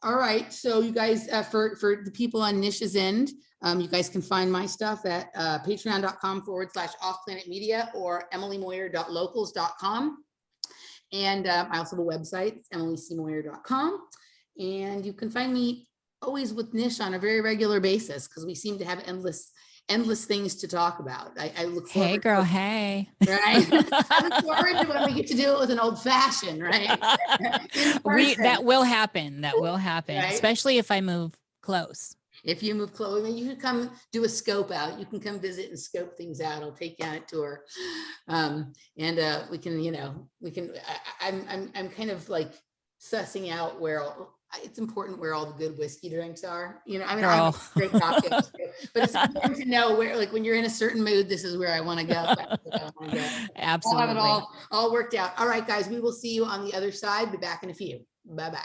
All right. So you guys, for the people on Niish's end, you guys can find my stuff at patreon.com/offplanetmedia or emilymoyer.locals.com. And I also have a website, it's emilycmoyer.com. And you can find me always with Niish on a very regular basis, because we seem to have endless things to talk about. I look forward. Hey girl, hey. Right. I look forward to when we get to do it with an old fashioned, right? That will happen. Right? Especially if I move close. If you move close, I mean, you can come do a scope out. You can come visit and scope things out. I'll take you on a tour. And we can, I'm kind of like sussing out it's important where all the good whiskey drinks are. I mean, I great cocktails too, but it's important to know where, like when you're in a certain mood, this is where I want to go. Absolutely. I'll have it all worked out. All right, guys, we will see you on the other side. Be back in a few. Bye-bye.